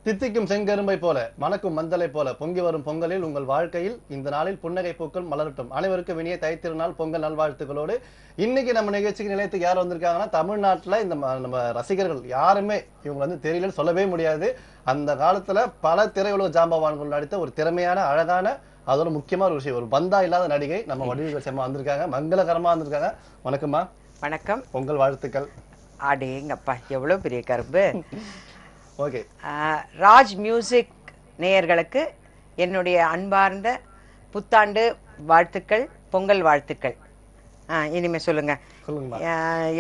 தித்திக்கும் செங்கரும்பை போல மணக்கும் மஞ்சளை போல பொங்கி வரும் பொங்கலில் உங்கள் வாழ்க்கையில் இந்த நாளில் புன்னகை பூக்கள் மலரட்டும். அனைவருக்கும் இனிய தைத்திருநாள் பொங்கல் நல்வாழ்த்துக்களோடு இன்னைக்கு நம்ம நிகழ்ச்சிக்கு நிலையத்துக்கு யார் வந்திருக்காங்கன்னா, தமிழ்நாட்டுல இந்த நம்ம ரசிகர்கள் யாருமே இவங்க வந்து தெரியலன்னு சொல்லவே முடியாது. அந்த காலத்துல பல திரையுலக ஜாம்பவான்கள் நடித்த ஒரு திறமையான அழகான அதோட முக்கியமான ஒரு விஷயம், ஒரு பந்தா இல்லாத நடிகை நம்ம வடிவு செம்மா வந்திருக்காங்க. மங்களகரமா வந்திருக்காங்க. வணக்கம்மா. வணக்கம். பொங்கல் வாழ்த்துக்கள். அடேங்கப்பா, எவ்வளவு பெரிய கரும்பு. ஓகே. ராஜ் மியூசிக் நேயர்களுக்கு என்னுடைய அன்பார்ந்த புத்தாண்டு வாழ்த்துக்கள், பொங்கல் வாழ்த்துக்கள். இனிமே சொல்லுங்க.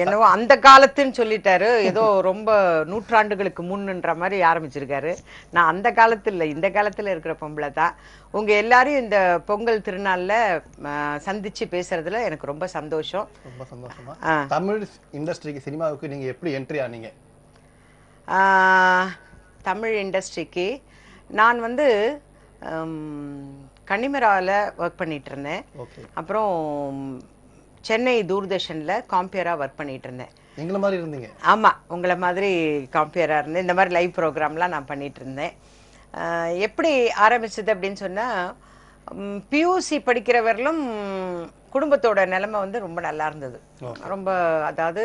என்னவோ அந்த காலத்துன்னு சொல்லிட்டாரு, ஏதோ ரொம்ப நூற்றாண்டுகளுக்கு முன்னுன்ற மாதிரி ஆரம்பிச்சிருக்காரு. நான் அந்த காலத்துல இல்லை, இந்த காலத்துல இருக்கிற பொம்பளை தான். உங்க எல்லாரையும் இந்த பொங்கல் திருநாள்ல சந்திச்சு பேசுறதுல எனக்கு ரொம்ப சந்தோஷம். ரொம்ப சந்தோஷமா. தமிழ் இண்டஸ்ட்ரிக்கு, சினிமாவுக்கு நீங்க எப்படி என்ட்ரி ஆனீங்க? தமிழ் இண்டஸ்ட்ரிக்கு நான் வந்து கன்னிமராவில் ஒர்க் பண்ணிட்டு இருந்தேன். அப்புறம் சென்னை தூர்தர்ஷனில் காம்பியராக ஒர்க் பண்ணிட்டு இருந்தேன். எங்களை மாதிரி இருந்தீங்க? ஆமாம், உங்களை மாதிரி காம்பியராக இருந்தேன். இந்த மாதிரி லைவ் ப்ரோக்ராம்லாம் நான் பண்ணிட்டு இருந்தேன். எப்படி ஆரம்பிச்சது அப்படின்னு சொன்னால், பியூசி படிக்கிறவர்களும் குடும்பத்தோட நிலைமை வந்து ரொம்ப நல்லா இருந்தது. ரொம்ப, அதாவது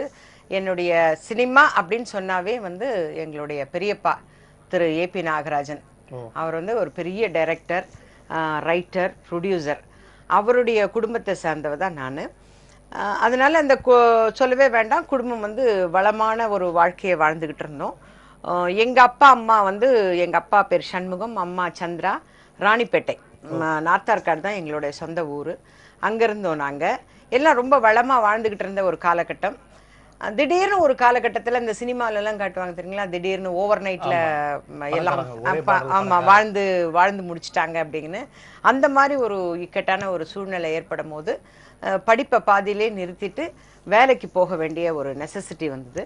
என்னுடைய சினிமா அப்படின்னு சொன்னாவே வந்து எங்களுடைய பெரியப்பா திரு ஏபி நாகராஜன், அவர் வந்து ஒரு பெரிய டைரக்டர், ரைட்டர், ப்ரொடியூசர். அவருடைய குடும்பத்தை சேர்ந்தவ தான் நான். அதனால அந்த சொல்லவே வேண்டாம், குடும்பம் வந்து வளமான ஒரு வாழ்க்கையை வாழ்ந்துக்கிட்டு இருந்தோம். எங்கள் அப்பா அம்மா வந்து, எங்கள் அப்பா பேர் சண்முகம், அம்மா சந்திரா, ராணிப்பேட்டை, நார்த்தார்காடு தான் எங்களுடைய சொந்த ஊர். அங்கேருந்தோம் நாங்கள். எல்லாம் ரொம்ப வளமாக வாழ்ந்துக்கிட்டு இருந்த ஒரு காலகட்டம். திடீர்னு ஒரு காலகட்டத்தில் இந்த சினிமாலெல்லாம் காட்டுவாங்க தெரியுங்களா, திடீர்னு ஓவர் நைட்டில் எல்லாம் ஆமாம் வாழ்ந்து முடிச்சிட்டாங்க அப்படின்னு. அந்த மாதிரி ஒரு இக்கட்டான ஒரு சூழ்நிலை ஏற்படும் போது படிப்பை பாதியிலே நிறுத்திட்டு வேலைக்கு போக வேண்டிய ஒரு நெசசிட்டி வந்தது.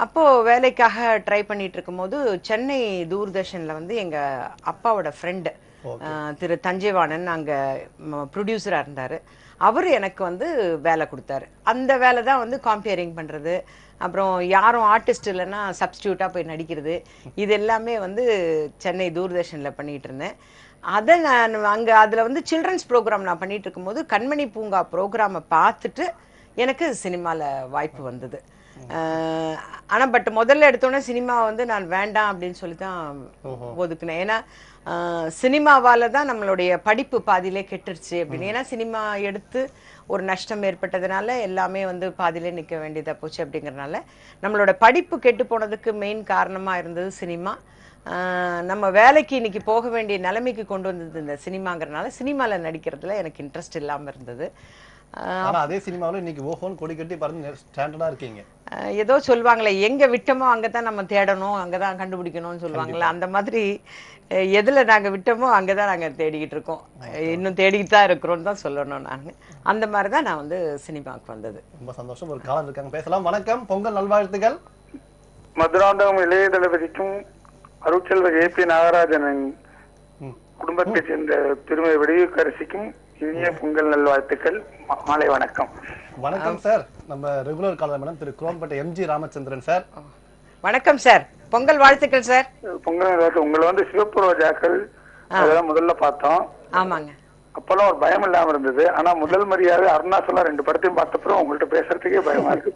அப்போது வேலைக்காக ட்ரை பண்ணிட்டு இருக்கும்போது சென்னை தூர்தர்ஷனில் வந்து எங்கள் அப்பாவோட ஃப்ரெண்டு திரு தஞ்சைவாணன் அங்கே ப்ரொடியூசராக இருந்தார். அவர் எனக்கு வந்து வேலை கொடுத்தாரு. அந்த வேலை தான் வந்து காம்பியரிங் பண்ணுறது, அப்புறம் யாரும் ஆர்டிஸ்ட் இல்லைன்னா சப்ஸ்டியூட்டாக போய் நடிக்கிறது, இது எல்லாமே வந்து சென்னை தூர்தர்ஷனில் பண்ணிகிட்டு இருந்தேன். அதை நான் அங்கே அதில் வந்து சில்ட்ரன்ஸ் ப்ரோக்ராம் நான் பண்ணிகிட்டு இருக்கும்போது கண்மணி பூங்கா ப்ரோக்ராமை பார்த்துட்டு எனக்கு சினிமாவில் வாய்ப்பு வந்தது. ஆனால் பட் முதல்ல எடுத்தோன்னே சினிமா வந்து நான் வேண்டாம் அப்படின்னு சொல்லி தான் ஒதுக்குனேன். ஏன்னா சினிமாவால் தான் நம்மளுடைய படிப்பு பாதியிலே கெட்டுருச்சு அப்படின்னு. ஏன்னா சினிமா எடுத்து ஒரு நஷ்டம் ஏற்பட்டதுனால எல்லாமே வந்து பாதியிலே நிற்க வேண்டியதாக போச்சு. அப்படிங்கிறதுனால நம்மளோட படிப்பு கெட்டு போனதுக்கு மெயின் காரணமாக இருந்தது சினிமா. நம்ம வேலைக்கு இன்னைக்கு போக வேண்டிய நிலைமைக்கு கொண்டு வந்தது இந்த சினிமாங்கிறதுனால சினிமாவில் நடிக்கிறதுல எனக்கு இன்ட்ரெஸ்ட் இல்லாமல் இருந்தது. அதே சினிமாவில் இன்னைக்கு ஓஹோன்னு கொடி கட்டி பாருங்க, ஸ்டாண்டர்டா இருக்கீங்க. ஏதோ சொல்லுவாங்களே, எங்க விட்டோமோ அங்கதான் நம்ம தேடணும், அங்கதான் கண்டுபிடிக்கணும்னு சொல்லுவாங்களே, அந்த மாதிரி எதுல நாங்க விட்டோமோ அங்கதான் நாங்க தேடிக்கிட்டு இருக்கோம். இன்னும் தேடிக்கிட்டு தான் இருக்கிறோம்னு தான் சொல்லணும். நான் அந்த மாதிரி தான் நான் வந்து சினிமாவுக்கு வந்தது. ரொம்ப சந்தோஷம். ஒரு காலம் இருக்காங்க, பேசலாம். வணக்கம், பொங்கல் நல்வாழ்த்துக்கள். மதுராந்தகம் இளைய தளபதிக்கும் அருட்செல்வ ஏபி நாகராஜனின் குடும்பத்தை சேர்ந்த திருமதி வடிவுக்கரசிக்கும் இனிய பொங்கல் நல்வாழ்த்துக்கள். மாலை வணக்கம். வணக்கம் சார். நம்ம ரெகுலர் காலர் மேடம் திரு குரோம்பேட்டை எம்ஜி ராமச்சந்திரன் சார். வணக்கம் சார், பொங்கல் வாழ்த்துக்கள் சார். பொங்கல் நல்வாழ்த்து. உங்களை வந்து சிவப்பு ரோஜாக்கள் அதெல்லாம் முதல்ல பார்த்தோம். ஆமாங்க. அப்பெல்லாம் ஒரு பயம் இல்லாம இருந்தது. ஆனா முதல் மரியாதை அருணாச்சலம் 2 படத்தையும் பார்த்தப்பறம் உங்கள்கிட்ட பேசுறதுக்கே பயமா இருக்கு.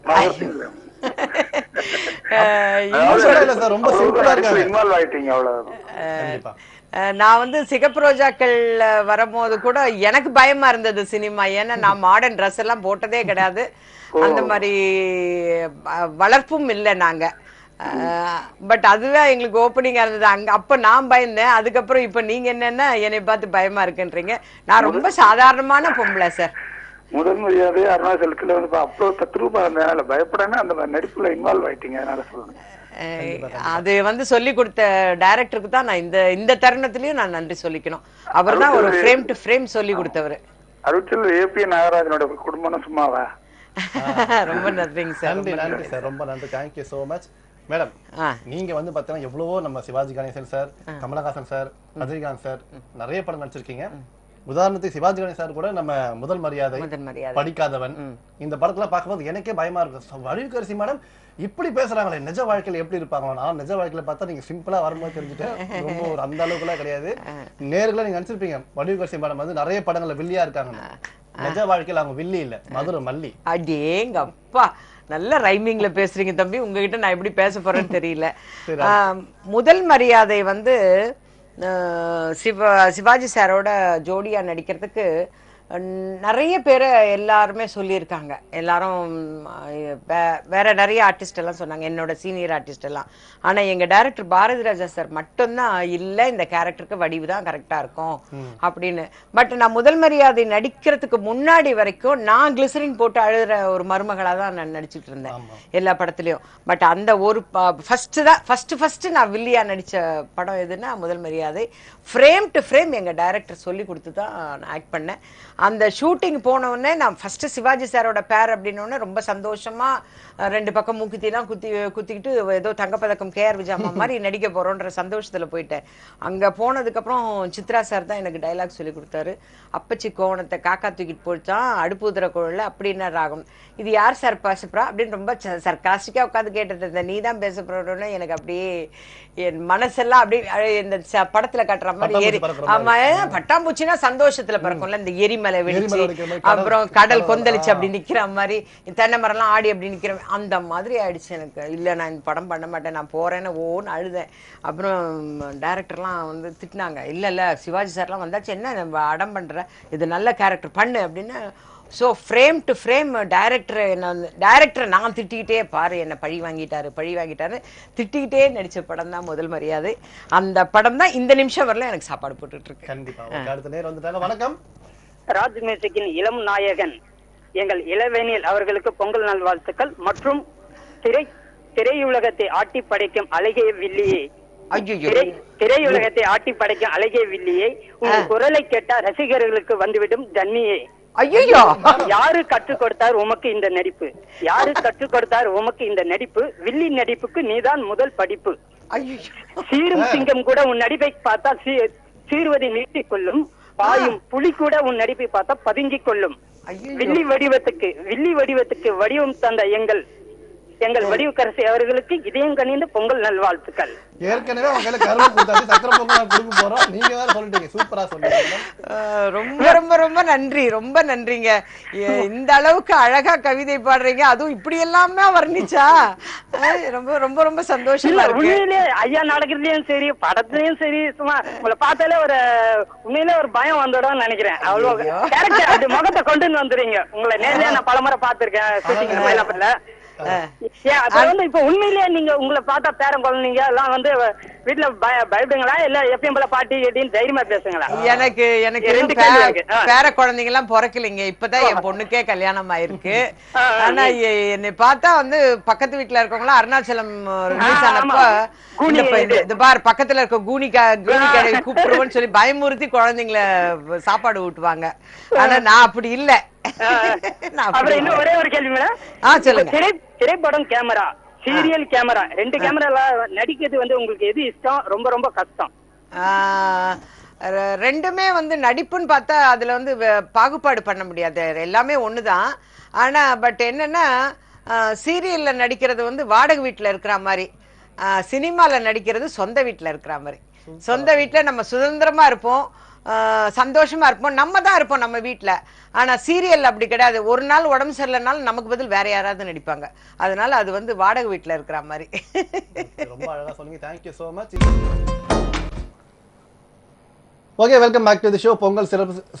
இன்வால்வ் ஆயிட்டீங்க அவ்வளவு. நான் வந்து சிகப்பு ரோஜாக்கள் வரும்போது கூட எனக்கு பயமா இருந்தது சினிமா. ஏன்னா நான் மாடர்ன் ட்ரெஸ் எல்லாம் போட்டதே கிடையாது, அந்த மாதிரி வளர்ப்பும் இல்லை நாங்க. பட் அதுவே எங்களுக்கு ஓப்பனிங்கா இருந்தது அங்க. அப்ப நான் பயந்தேன், அதுக்கப்புறம் இப்ப நீங்க என்னன்னா என்னை பார்த்து பயமா இருக்குன்றீங்க. நான் ரொம்ப சாதாரணமான பொம்பளை சார். முதல் மரியாதை அருணாச்சலத்துல வந்து அவ்வளவு தத்ரூபா இருந்ததுனால பயப்படாம அந்த நடிப்புல இன்வால்வ் ஆயிட்டீங்க. அதனால சொல்லுங்க. அது வந்து சொல்லி கொடுத்த டைரக்டருக்கு தான் நான் இந்த தருணத்திலயும் நான் நன்றி சொல்லிக்கணும். அவர் தான் ஒரு ஃப்ரேம் டு ஃப்ரேம் சொல்லி கொடுத்தவர். அருட்செல்வ ஏபி நாகராஜனோட குடும்பம் சும்மாவா? ரொம்ப நன்றிங்க சார். நன்றி சார், ரொம்ப நன்றி. Thank you so much madam. நீங்க வந்து பாத்தீங்கன்னா எவ்வளவோ நம்ம Sivaji Ganesan sir, Kamal Haasan sir, Rajinikanth sir நிறைய படம் நடிச்சிருக்கீங்க. உதாரணத்துக்கு சிவாஜி கணேசன் சார் கூட நம்ம முதல் மரியாதை, படிக்காதவன் இந்த படத்துல பார்க்கும்போது எனக்கே பயமா இருக்கும். வடிவுக்கரசி மேடம் இப்படி பேசுறாங்களே, நிஜ வாழ்க்கையில எப்படி இருப்பாங்களோ? நான் நிஜ வாழ்க்கையில பார்த்தா நீங்க சிம்பிளா வரும்போது தெரிஞ்சுட்டேன், ரொம்ப ஒரு அந்த அளவுக்குலாம் கிடையாது. நேர்ல நீங்க நினைச்சிருப்பீங்க வடிவுக்கரசி மேடம் வந்து நிறைய படங்கள்ல வில்லியா இருக்காங்க. நிஜ வாழ்க்கையில அவங்க வில்லி இல்ல, மதுரை மல்லி. அடேங்கப்பா, நல்ல ரைமிங்ல பேசுறீங்க தம்பி. உங்ககிட்ட நான் எப்படி பேச போறேன்னு தெரியல. முதல் மரியாதை வந்து சிவாஜி சாரோட ஜோடியா நடிக்கிறதுக்கு நிறைய பேரை எல்லாருமே சொல்லியிருக்காங்க. எல்லாரும் வேற நிறைய ஆர்டிஸ்ட் எல்லாம் சொன்னாங்க, என்னோட சீனியர் ஆர்டிஸ்ட் எல்லாம். ஆனா எங்க டைரக்டர் பாரதி ராஜா சார் மட்டும்தான் இல்ல, இந்த கேரக்டருக்கு வடிவு தான் கரெக்டா இருக்கும் அப்படின்னு. பட் நான் முதல் மரியாதை நடிக்கிறதுக்கு முன்னாடி வரைக்கும் நான் கிளிசரின் போட்டு அழுகிற ஒரு மருமகளா தான் நான் நடிச்சுட்டு இருந்தேன் எல்லா படத்துலயும். பட் அந்த ஒரு ஃபர்ஸ்ட் நான் வில்லியா நடிச்ச படம் எதுன்னா முதல் மரியாதை. ஃப்ரேம் டு ஃப்ரேம் எங்க டைரக்டர் சொல்லி கொடுத்து தான் நான் ஆக்ட் பண்ணேன். அந்த ஷூட்டிங் போன உடனே நான் ஃபர்ஸ்ட் சிவாஜி சாரோட பேர் அப்படின்னு ரொம்ப சந்தோஷமா ரெண்டு பக்கம் மூக்குத்திலாம் குத்திக்கிட்டு ஏதோ தங்கப்பதக்கம் கேஆர் விஜயம்மா மாதிரி நடிக்க போறோன்ற சந்தோஷத்துல போயிட்டேன். அங்க போனதுக்கு அப்புறம் சித்ரா சார் தான் எனக்கு டைலாக் சொல்லி கொடுத்தாரு. அப்பச்சி கோவணத்தை காக்கா தூக்கிட்டு போயிட்டான், அடுப்பு உதிர குழல அப்படின்னு ராகம். இது யார் சார் பேசப்படுறா அப்படின்னு ரொம்ப சர்காஸ்டிக்கா உட்காந்து கேட்டுட்டு இருந்தேன். நீ தான் பேச போறோன்னு எனக்கு அப்படியே என் மனசெல்லாம் அப்படியே இந்த படத்துல காட்டுற மாதிரி ஏறி. ஆமா, பட்டாம்பூச்சினா சந்தோஷத்துல பறக்கும்ல, இந்த எரிமலை வெடிச்சு அப்புறம் கடல் கொந்தளிச்சு அப்படி நிக்கிற மாதிரி, தென்னை மரம் எல்லாம் ஆடி அப்படி நிக்கிற அந்த மாதிரி ஆயிடுச்சு எனக்கு. இல்ல நான் இந்த படம் பண்ண மாட்டேன், நான் போறேன்னு ஓன்னு அழுதேன். அப்புறம் டைரக்டர்லாம் வந்து திட்டினாங்க, இல்ல சிவாஜி சார்லாம் வந்தாச்சு, என்ன அடம் பண்ற, இது நல்ல கேரக்டர் பண்ணு அப்படின்னு. ஸோ ஃப்ரேம் டு ஃப்ரேம் டைரக்டரை நான் திட்டிக்கிட்டே, பாரு என்ன பழி வாங்கிட்டாரு திட்டிக்கிட்டே நடிச்ச படம் தான் முதல் மரியாதை. அந்த படம் தான் இந்த நிமிஷம் வரல எனக்கு சாப்பாடு போட்டுட்டு இருக்கு. கண்டிப்பா. அடுத்த நேரம் வந்துட்டாங்க. வணக்கம். ராஜ் மியூசிக்கின் இளம் நாயகன் எங்கள் இளவேனில் அவர்களுக்கு பொங்கல் நல்வாழ்த்துக்கள். மற்றும் திரையுலகத்தை ஆட்டி படைக்கும் அழகிய வில்லியே, திரையுலகத்தை ஆட்டி படைக்கும் அழகிய வில்லியே, உங்கள் குரலை கேட்டா ரசிகர்களுக்கு வந்துவிடும் ஜன்னியே. ஐயோ, யாரு கற்றுக் கொடுத்தார் உமக்கு இந்த நடிப்பு? யாரு கற்றுக் கொடுத்தார் உமக்கு இந்த நடிப்பு? வில்லி நடிப்புக்கு நீதான் முதல் படிப்பு. சீரும் சிங்கம் கூட உன் நடிப்பை பார்த்தா சீர்வதை நீட்டிக் கொள்ளும், பாயும் புலி கூட உன் நடிப்பை பார்த்தா பதுங்கிக் கொள்ளும். வில்லி வடிவத்துக்கு வடிவம் தந்த எங்கள் வடிவுக்கரசி அவர்களுக்கு இதயம் கனிந்த பொங்கல் நல்வாழ்த்துக்கள். ஏற்கனவே அவங்க கருவா கொடுத்தாச்சு, சக்கரை பொங்கல் கொடுக்க போறோம், நீங்க வேற சொல்லிட்டீங்க, சூப்பரா சொன்னீங்க. ரொம்ப ரொம்ப ரொம்ப நன்றி, ரொம்ப நன்றிங்க. இந்த அளவுக்கு அழகா கவிதை பாடுறீங்க, அதுவும் இப்படி எல்லாமே வர்ணிச்சா ரொம்ப ரொம்ப ரொம்ப சந்தோஷமா இருக்கு. உண்மையிலே ஐயா நாடகத்திலயும் சரி படத்துலயும் சரி, சும்மா உங்களை பார்த்தாலே ஒரு உண்மையிலே ஒரு பயம் வந்துடும் நினைக்கிறேன். அவ்வளவு கேரக்டர் அப்படி முகத்தை கொண்டு வந்துடுறீங்க. உங்களை நேர்லயே நான் பலமுறை பார்த்திருக்கேன் மயிலாப்பூர்ல. இப்ப உண்மையிலேயே நீங்க உங்களை பார்த்தா பேரம் குழந்தைங்க எல்லாம் வந்து வீட்டுல பயப்படுங்களா, இல்ல எப்பயும் போல பாட்டி கேட்டின்னு தைரியமா பேசுங்களா? எனக்கு பேர குழந்தைங்க எல்லாம் பிறக்கலைங்க, இப்பதான் என் பொண்ணுக்கே கல்யாணம் ஆயிருக்கு. ஆனா என்னை பார்த்தா வந்து பக்கத்து வீட்டுல இருக்கவங்களா அருணாச்சலம் ரிலீஸ் ஆனப்ப இந்த பார் பக்கத்துல இருக்க கூனி கடை கூப்பிடுவோம்னு சொல்லி பயமுறுத்தி குழந்தைங்களை சாப்பாடு ஊட்டுவாங்க. ஆனா நான் அப்படி இல்ல. இன்னும் ஒரே ஒரு கேள்வி மேடம், சொல்லுங்க. திரைப்படம் கேமரா, சீரியல் கேமரா, ரெண்டு கேமரால நடிக்கிறது வந்து உங்களுக்கு எது இஷ்டம், ரொம்ப ரொம்ப கஷ்டம்? ரெண்டுமே வந்து நடிப்புன்னு பார்த்தா அதுல வந்து பாகுபாடு பண்ண முடியாது, எல்லாமே ஒண்ணுதான். ஆனா பட் என்னன்னா சீரியல்ல நடிக்கிறது வந்து வாடகை வீட்டுல இருக்கிற மாதிரி, சினிமால நடிக்கிறது சொந்த வீட்டுல இருக்கிற மாதிரி. சொந்த வீட்டுல நம்ம சுதந்திரமா இருப்போம், சந்தோஷமா இருப்போம், நம்ம தான் இருப்போம் நம்ம வீட்டுல. ஆனா சீரியல் அப்படி கிடையாது, ஒரு நாள் உடம்பு சரியில்லைனாலும் நமக்கு பதில் வேற யாராவது நடிப்பாங்க. அதனால அது வந்து வாடகை வீட்டுல இருக்கிற மாதிரி. ரொம்ப அழகா சொன்னீங்க, thank you so much. Okay, welcome back to the show. Pongal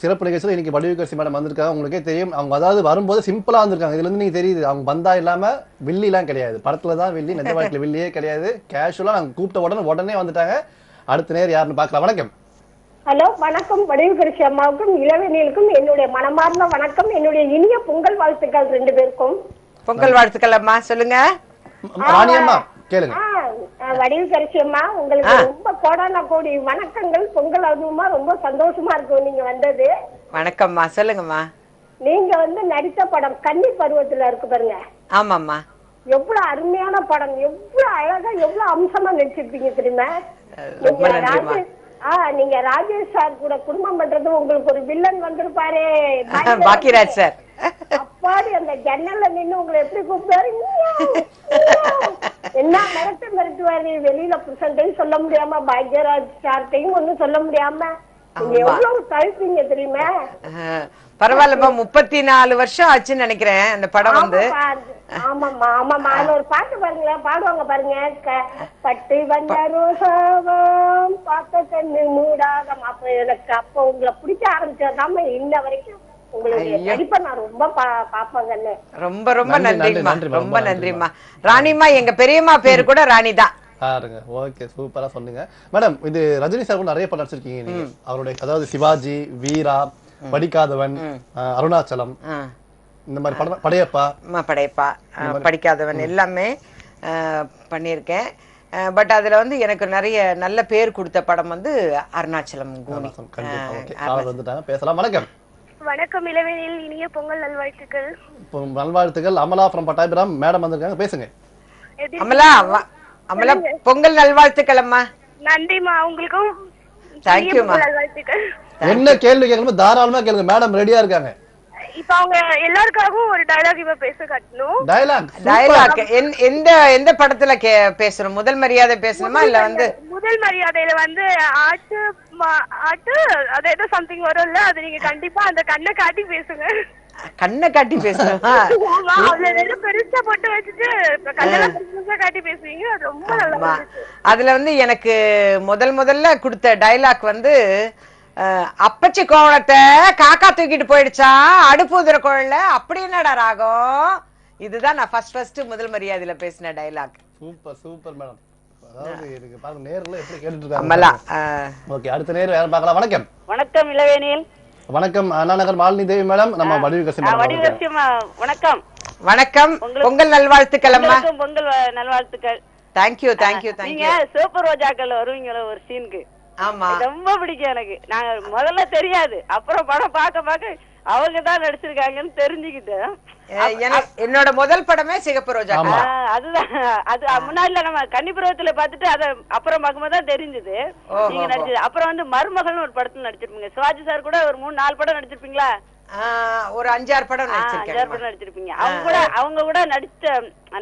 சிறப்பு நிகழ்ச்சியில் இன்னைக்கு வடிவுக்கரசி மேடம் வந்திருக்காங்க. உங்களுக்கே தெரியும், அவங்க அதாவது வரும்போது சிம்பிளா வந்திருக்காங்க. இதுல இருந்து நீங்க தெரியுது அவங்க பந்தா இல்லாம வில்லி எல்லாம் கிடையாது. படத்துல தான் வில்லி, நிஜ வாழ்க்கையில வில்லியே கிடையாது. கேஷுவலா நாங்க கூப்பிட்ட உடனே வந்துட்டாங்க. அடுத்த நேரம் யாருன்னு பாக்கலாம். வணக்கம். ஹலோ, வணக்கம். வடிவுக்கரசி அம்மாவுக்கும் இளவேனிலுக்கும் என்னுடைய மனமார்ந்த வணக்கம், என்னுடைய இனிய பொங்கல் வாழ்த்துக்கள் ரெண்டு பேருக்கும். பொங்கல் வாழ்த்துக்கள் அம்மா, சொல்லுங்க. ராணியம்மா கேளுங்க. வடிவுக்கரசி அம்மா, உங்களுக்கு ரொம்ப கோடான கோடி வணக்கங்கள். பொங்கல் அதுவுமா ரொம்ப சந்தோஷமா இருக்கும் நீங்க வந்தது. வணக்கம்மா, சொல்லுங்கம்மா. நீங்க வந்து நடித்த படம் கன்னி பருவத்துல இருக்கு பாருங்க. ஆமாம்மா. எவ்வளவு அருமையான படம், எவ்வளவு அழகா எவ்வளவு அம்சமா நடிச்சிருப்பீங்க தெரியுமா? நீங்க ராஜேஷ் சார் கூட குடும்பம் பண்றது உங்களுக்கு ஒரு வில்லன் வந்திருப்பாரு பாக்கியராஜ் சார். அப்பாடி அந்த ஜன்னல்ல நின்னு உங்களை எப்படி கூப்பிட்டாரு, என்ன மிரட்டுவாரு. வெளியில புருஷன்டையும் சொல்ல முடியாம, பாக்யராஜ் சார்ட்டையும் ஒண்ணும் சொல்ல முடியாம நீங்க எவ்வளவு தவிப்பீங்க தெரியுமா? பரவாயில்லப்பா, 34 வருஷம் ஆச்சுன்னு நினைக்கிறேன் அந்த படம் வந்து. ஆமாமா ஆமாமா. அதுல ஒரு பாட்டு பாருங்களேன், பாடுவாங்க பாருங்க, பட்டு வந்த ரோசாவாம் பார்த்த கண்ணு மூடாதம். அப்ப எனக்கு அப்ப உங்களை பிடிக்க ஆரம்பிச்சதாம இன்ன வரைக்கும் உங்களுடைய நடிப்பை நான் ரொம்ப பாப்பேங்கன்னு. ரொம்ப ரொம்ப நன்றிம்மா, ரொம்ப நன்றிம்மா. ராணிமா, எங்க பெரியம்மா பேரு கூட ராணி தான். ஓகே, சூப்பரா சொன்னீங்க மேடம். இது ரஜினி சார் கூட நிறைய படம் நடிச்சிருக்கீங்க நீங்க. அவருடைய அதாவது சிவாஜி, வீரா, படிக்காதவன், அருணாச்சலம், இந்த மாதிரி படம், படையப்பா, படிக்காதவன் எல்லாமே பண்ணியிருக்கேன். பட் அதுல வந்து எனக்கு நிறைய நல்ல பேர் கொடுத்த படம் வந்து அருணாச்சலம் கூனி. பேசலாம். வணக்கம். வணக்கம். இளவேனில் இனிய பொங்கல் நல்வாழ்த்துக்கள். நல்வாழ்த்துக்கள். அமலா ஃப்ரம் பட்டாபிராம் மேடம் வந்திருக்காங்க, பேசுங்க. அமலா, அமலா பொங்கல் நல்வாழ்த்துக்கள் அம்மா. நன்றிமா, உங்களுக்கும் தேங்க்யூமா. நல்வாழ்த்துக்கள். என்ன கேள்வி கேட்கணும் தாராளமா கேளுங்க, மேடம் ரெடியா இருக்காங்க. இப்ப அவங்க எல்லாருக்காகவும் ஒரு டயலாக் இப்ப பேச காட்டணும். டயலாக் எந்த படத்துல பேசணும்? முதல் மரியாதை பேசணுமா இல்ல வந்து? முதல் மரியாதையில வந்து ஆட்டு ஆட்டு அது ஏதோ சம்திங் வரும்ல, அது நீங்க கண்டிப்பா அந்த கண்ணை காட்டி பேசுங்க. கண்ணை காட்டி பேசணுமா? பெருசா போட்டு வச்சுட்டு கண்ணெல்லாம் பெருசா காட்டி பேசுவீங்க, அது ரொம்ப நல்லா. அதுல வந்து எனக்கு முதல்ல கொடுத்த டயலாக் வந்து, அப்பச்சி கோவணத்தை காக்கா தூக்கிட்டு போயிடுச்சா அடுப்புதுற குழல்ல, அப்படி என்னடா ராகம். இதுதான் நான் ஃபர்ஸ்ட் முதல் மரியாதையில பேசின டயலாக். Super super madam. அதாவது இதுக்கு பாருங்க நேர்ல எப்படி கேட்டுட்டு இருக்காங்க. அமலா. ஓகே, அடுத்த நேர் யார பார்க்கலாம். வணக்கம். வணக்கம் இளவேனில். வணக்கம். அண்ணா நகர் மாலினி தேவி மேடம். நம்ம வடிவுகசி மேடம். வணக்கம். வணக்கம். பொங்கல் நல்வாழ்த்துக்கள் அம்மா. பொங்கல் நல்வாழ்த்துக்கள். Thank you thank you thank you. நீங்க சூப்பர் ரோஜாக்கள் வருவீங்களா ஒரு சீனுக்கு? ஆமா, ரொம்ப பிடிக்கும் எனக்கு. நாங்க முதல்ல தெரியாது, அப்புறம் படம் பார்க்க அவங்க தான் நடிச்சிருக்காங்கன்னு தெரிஞ்சுக்கிட்டேன். என்னோட முதல் படமே சிகப்பு ரோஜா. அதுதான், அது முன்னாடில நம்ம கன்னிபுரத்துல பாத்துட்டு அத அப்புறம் பார்க்கும்போது தான் தெரிஞ்சது நீங்க நடிச்சது. அப்புறம் வந்து மருமகள்னு ஒரு படத்துல நடிச்சிருப்பீங்க. சிவாஜி சார் கூட ஒரு 3-4 படம் நடிச்சிருப்பீங்களா? ஒரு 5-6 படம் நடிச்சிருப்பீங்க. அவங்க கூட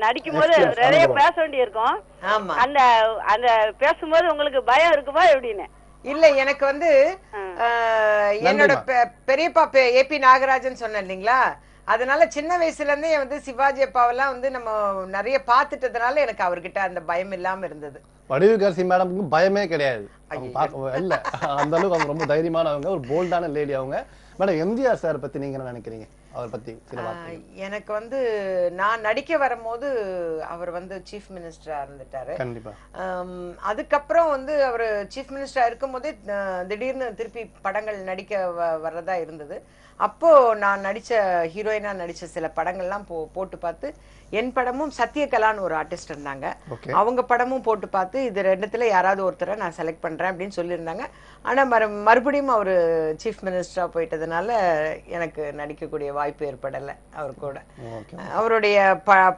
நடிக்கும் போது நிறைய பேச வேண்டி இருக்கும். அந்த அந்த பேசும்போது உங்களுக்கு பயம் இருக்குமா எப்படின்னு? இல்ல, எனக்கு வந்து என்னோட பெரியப்பா ஏபி நாகராஜன் சொன்னேன் இல்லைங்களா, அதனால சின்ன வயசுல இருந்தே வந்து சிவாஜி அப்பாவெல்லாம் வந்து நம்ம நிறைய பாத்துட்டதுனால எனக்கு அவர்கிட்ட அந்த பயம் இல்லாம இருந்தது. வடிவுகசி மேடம்க்கு பயமே கிடையாது. இல்ல, அந்த அளவுக்கு அவங்க ரொம்ப தைரியமானவங்க, ஒரு போல்டான லேடி அவங்க. மேடம், எம்ஜிஆர் சார் பத்தி நீங்க என்ன நினைக்கிறீங்க? அவர் பத்தி சில வார்த்தை. எனக்கு வந்து நான் நடிக்க வரும்போது அவர் வந்து சீஃப் மினிஸ்டரா இருந்துட்டாரு. கண்டிப்பா. அதுக்கப்புறம் வந்து அவர் சீஃப் மினிஸ்டரா இருக்கும் போதே திடீர்னு திருப்பி படங்கள் நடிக்க வர்றதா இருந்தது. அப்போ நான் ஹீரோயினா நடிச்ச சில படங்கள்லாம் போட்டு பார்த்து, என் படமும் சத்யகலான்னு ஒரு ஆர்டிஸ்ட் இருந்தாங்க, அவங்க படமும் போட்டு பார்த்து இது ரெண்டுத்துல யாராவது ஒருத்தரை நான் செலக்ட் பண்றேன் அப்படின்னு சொல்லியிருந்தாங்க. ஆனா மறுபடியும் அவரு சீஃப் மினிஸ்டரா போயிட்டதுனால எனக்கு நடிக்கக்கூடிய வாய்ப்பு ஏற்படலை அவர் கூட. அவருடைய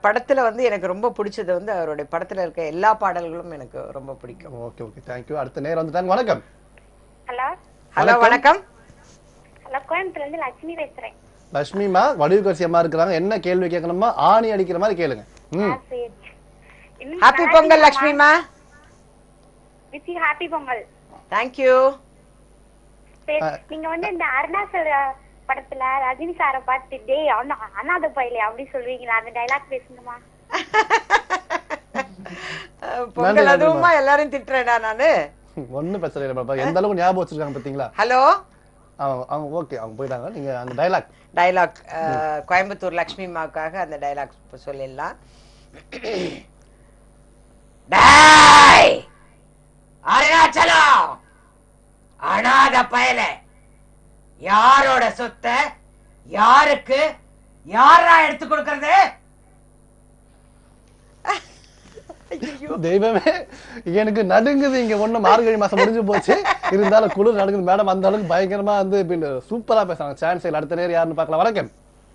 படத்துல வந்து எனக்கு ரொம்ப பிடிச்சது வந்து அவருடைய படத்துல இருக்க எல்லா பாடல்களும் எனக்கு ரொம்ப பிடிக்கும். Okay okay, thank you. அடுத்த நேரம் வந்துட்டாங்க. வணக்கம். ஹலோ வணக்கம். கோயம்புத்தூர்ல இருந்து லட்சுமி பேசுறேன். லட்சுமிமா, வடிவுகசி அம்மா இருக்கிறாங்க. என்ன கேள்வி கேட்கணுமா? ஆணி அடிக்கிற மாதிரி கேளுங்க. ஹாப்பி பொங்கல் லட்சுமிமா. With happy Pongal. தேங்க்யூ. நீங்க வந்து இந்த அருணாச்சல படத்துல ரஜினி சார பார்த்து டேய் அனாதை பையலே அப்படி சொல்றீங்களா, அந்த டயலாக் பேசுங்கம்மா. பொங்கல் அதுவுமா எல்லாரும் திட்டுறேடா நானு. ஒண்ணும் பிரச்சனை இல்ல பாப்பா, எந்த அளவுக்கு ஞாபகம் வச்சிருக்காங்க பாத்தீங்களா? ஹலோ, அவங்க ஓகே, அவங்க போயிட்டாங்க. நீங்க அந்த டயலாக் கோயம்புத்தூர் லட்சுமி அம்மாவுக்காக அந்த டயலாக் சொல்லிடலாம். டேய் அருணாச்சலம், அனாத பயலே, யாரோட சொத்தை யாருக்கு யாரா எடுத்து கொடுக்கறது? தெய்வமே, எனக்கு நடுங்குது இங்க. ஒண்ணு மார்கழி மாசம் முடிஞ்சு போச்சு, இருந்தாலும் குளிர் நடுங்குது மேடம். அந்த அளவுக்கு பயங்கரமா வந்து சூப்பரா பேசுறாங்க. சான்ஸ் இல்ல. அடுத்த நேரம் யாருன்னு பார்க்கலாம். வணக்கம்.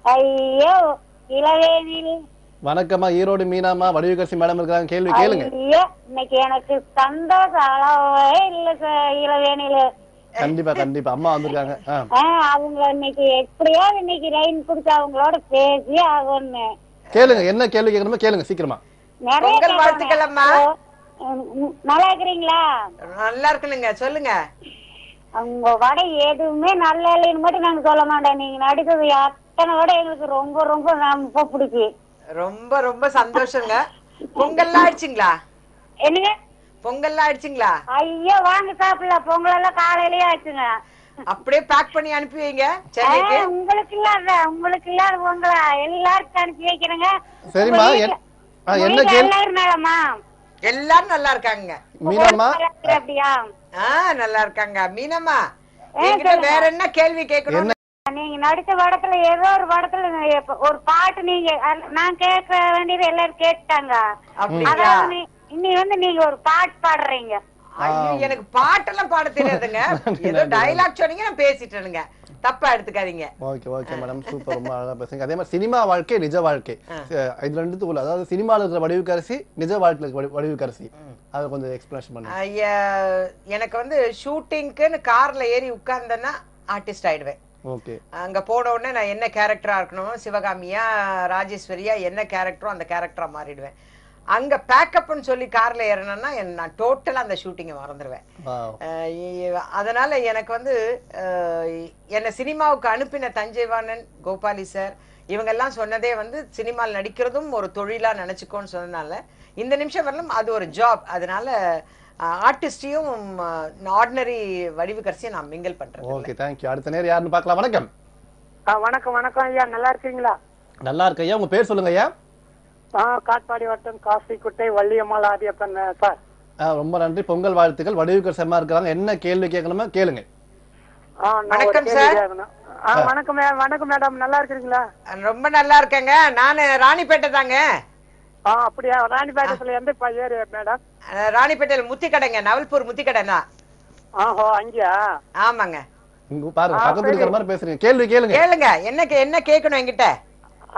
ஐயோ இளவேனில். வணக்கம்மா, ஈரோடு மீனாமா, வடிவுக்கரசி மேடம் இருக்காங்க, கேள்வி கேளுங்க. ஐயா, இன்னைக்கு எனக்கு சந்தோஷம் அளவே இல்ல இளவேணியில. கண்டிப்பா கண்டிப்பா அம்மா வந்திருக்காங்க. அவங்க இன்னைக்கு எப்படியாவது இன்னைக்கு ரெயின் குடிச்சு அவங்களோட பேசி ஆகும்னு. கேளுங்க, என்ன கேள்வி கேட்கணுமோ கேளுங்க சீக்கிரமா. நிறைய பொங்கல் வாழ்த்துக்கள் அம்மா. நல்லா இருக்கிறீங்களா? நல்லா இருக்குனுங்க, சொல்லுங்க. உங்க வடை எதுவுமே நல்ல இல்லைன்னு மட்டும் நாங்க சொல்ல மாட்டோம். நீங்க நடிக்கிறது அத்தனை வடை எங்களுக்கு ரொம்ப ரொம்ப ரொம்ப பிடிக்கும். ரொம்ப ரொம்ப சந்தோஷங்க. பொங்கல்லாம் ஆயிடுச்சுங்களா? என்னங்க பொங்கல்லாம் ஆயிடுச்சுங்களா? ஐயோ வாங்க சாப்பிடலாம். பொங்கல் எல்லாம் காலையிலேயே ஆச்சுங்க. அப்படியே பேக் பண்ணி அனுப்பி வைங்க சென்னைக்கு. உங்களுக்கு இல்லாத பொங்கலா எல்லாருக்கும் அனுப்பி வைக்கிறேங்க. சரிம்மா, என்ன கேள்வி? எல்லாரும் மேலமா எல்லாரும் நல்லா இருக்காங்க. மீனாமா அப்படியா? நல்லா இருக்காங்க. மீனம்மா, என்கிட்ட வேற என்ன கேள்வி கேட்கணும்? நீங்க நடிச்ச படத்துல ஏதோ ஒரு படத்துல ஒரு பாட்டு நீங்க நான் கேட்க வேண்டியது எல்லாரும் கேட்டாங்க. அதாவது இன்னி நீங்க ஒரு பாட்டு பாடுறீங்க. எனக்கு பாட்டெல்லாம் பாட தெரியாதுங்க. ஏதோ டயலாக் சொன்னீங்க, நான் பேசிட்டேனுங்க, தப்பா எடுத்துக்காதீங்க. ஓகே ஓகே மேடம், சூப்பர், ரொம்ப அழகா பேசுங்க. அதே மாதிரி சினிமா வாழ்க்கை, நிஜ வாழ்க்கை, இது ரெண்டுத்துக்குள்ள, அதாவது சினிமால இருக்கிற வடிவுக்கரசி, நிஜ வாழ்க்கையில இருக்கிற வடிவுக்கரசி, அதை கொஞ்சம் எக்ஸ்பிளேஷன் பண்ணுங்க. எனக்கு ஷூட்டிங்க்குன்னு கார்ல ஏறி உட்கார்ந்தேன்னா ஆர்டிஸ்ட் ஆயிடுவேன். ஓகே. அங்க போன உடனே நான் என்ன கேரக்டரா இருக்கணும், சிவகாமியா ராஜேஸ்வரியா என்ன கேரக்டரோ அந்த கேரக்டரா மாறிடுவேன். அங்க பேக்கப்னு சொல்லி கார்ல ஏறினேன்னா நான் டோட்டலா அந்த ஷூட்டிங்கை மறந்துடுவேன். அதனால எனக்கு என்னை சினிமாவுக்கு அனுப்பின தஞ்சைவாணன், கோபாலி சார், இவங்க எல்லாம் சொன்னதே சினிமாவில் நடிக்கிறதும் ஒரு தொழிலா நினைச்சுக்கோன்னு சொன்னதுனால இந்த நிமிஷம் வரலும் அது ஒரு ஜாப். அதனால ஆர்டிஸ்டையும் ஆர்டினரி வடிவுக்கரசியும் நான் மிங்கிள் பண்றேன். Okay, thank you. அடுத்த நேரம் யாருன்னு பார்க்கலாம். வணக்கம். வணக்கம் வணக்கம் ஐயா, நல்லா இருக்கீங்களா? நல்லா இருக்கு ஐயா, உங்க பேர் சொல்லுங்க ஐயா. காட்பாடி வட்டம் காசிக்குட்டை வள்ளியம்மாள் ஆதியப்பன் சார். ரொம்ப நன்றி, பொங்கல் வாழ்த்துக்கள். வடிவுக்கரசி அம்மா இருக்காங்க, என்ன கேள்வி கேட்கணுமோ கேளுங்க. வணக்கம் சார். வணக்கம் வணக்கம் மேடம், நல்லா இருக்கீங்களா? ரொம்ப நல்லா இருக்கேங்க. நானு ராணிப்பேட்டை தாங்க. அப்படியா? ராணிப்பேட்டத்துல எந்த ஏரியா மேடம்? ராணிப்பேட்டையில முத்தி கடைங்க, நவல்பூர் முத்தி கடை தான். அங்கயா? ஆமாங்க. பாருங்க, பக்கத்துல இருக்கிற மாதிரி பேசுறீங்க, கேள்வி கேளுங்க. கேளுங்க, என்ன கேட்கணும் என்கிட்ட?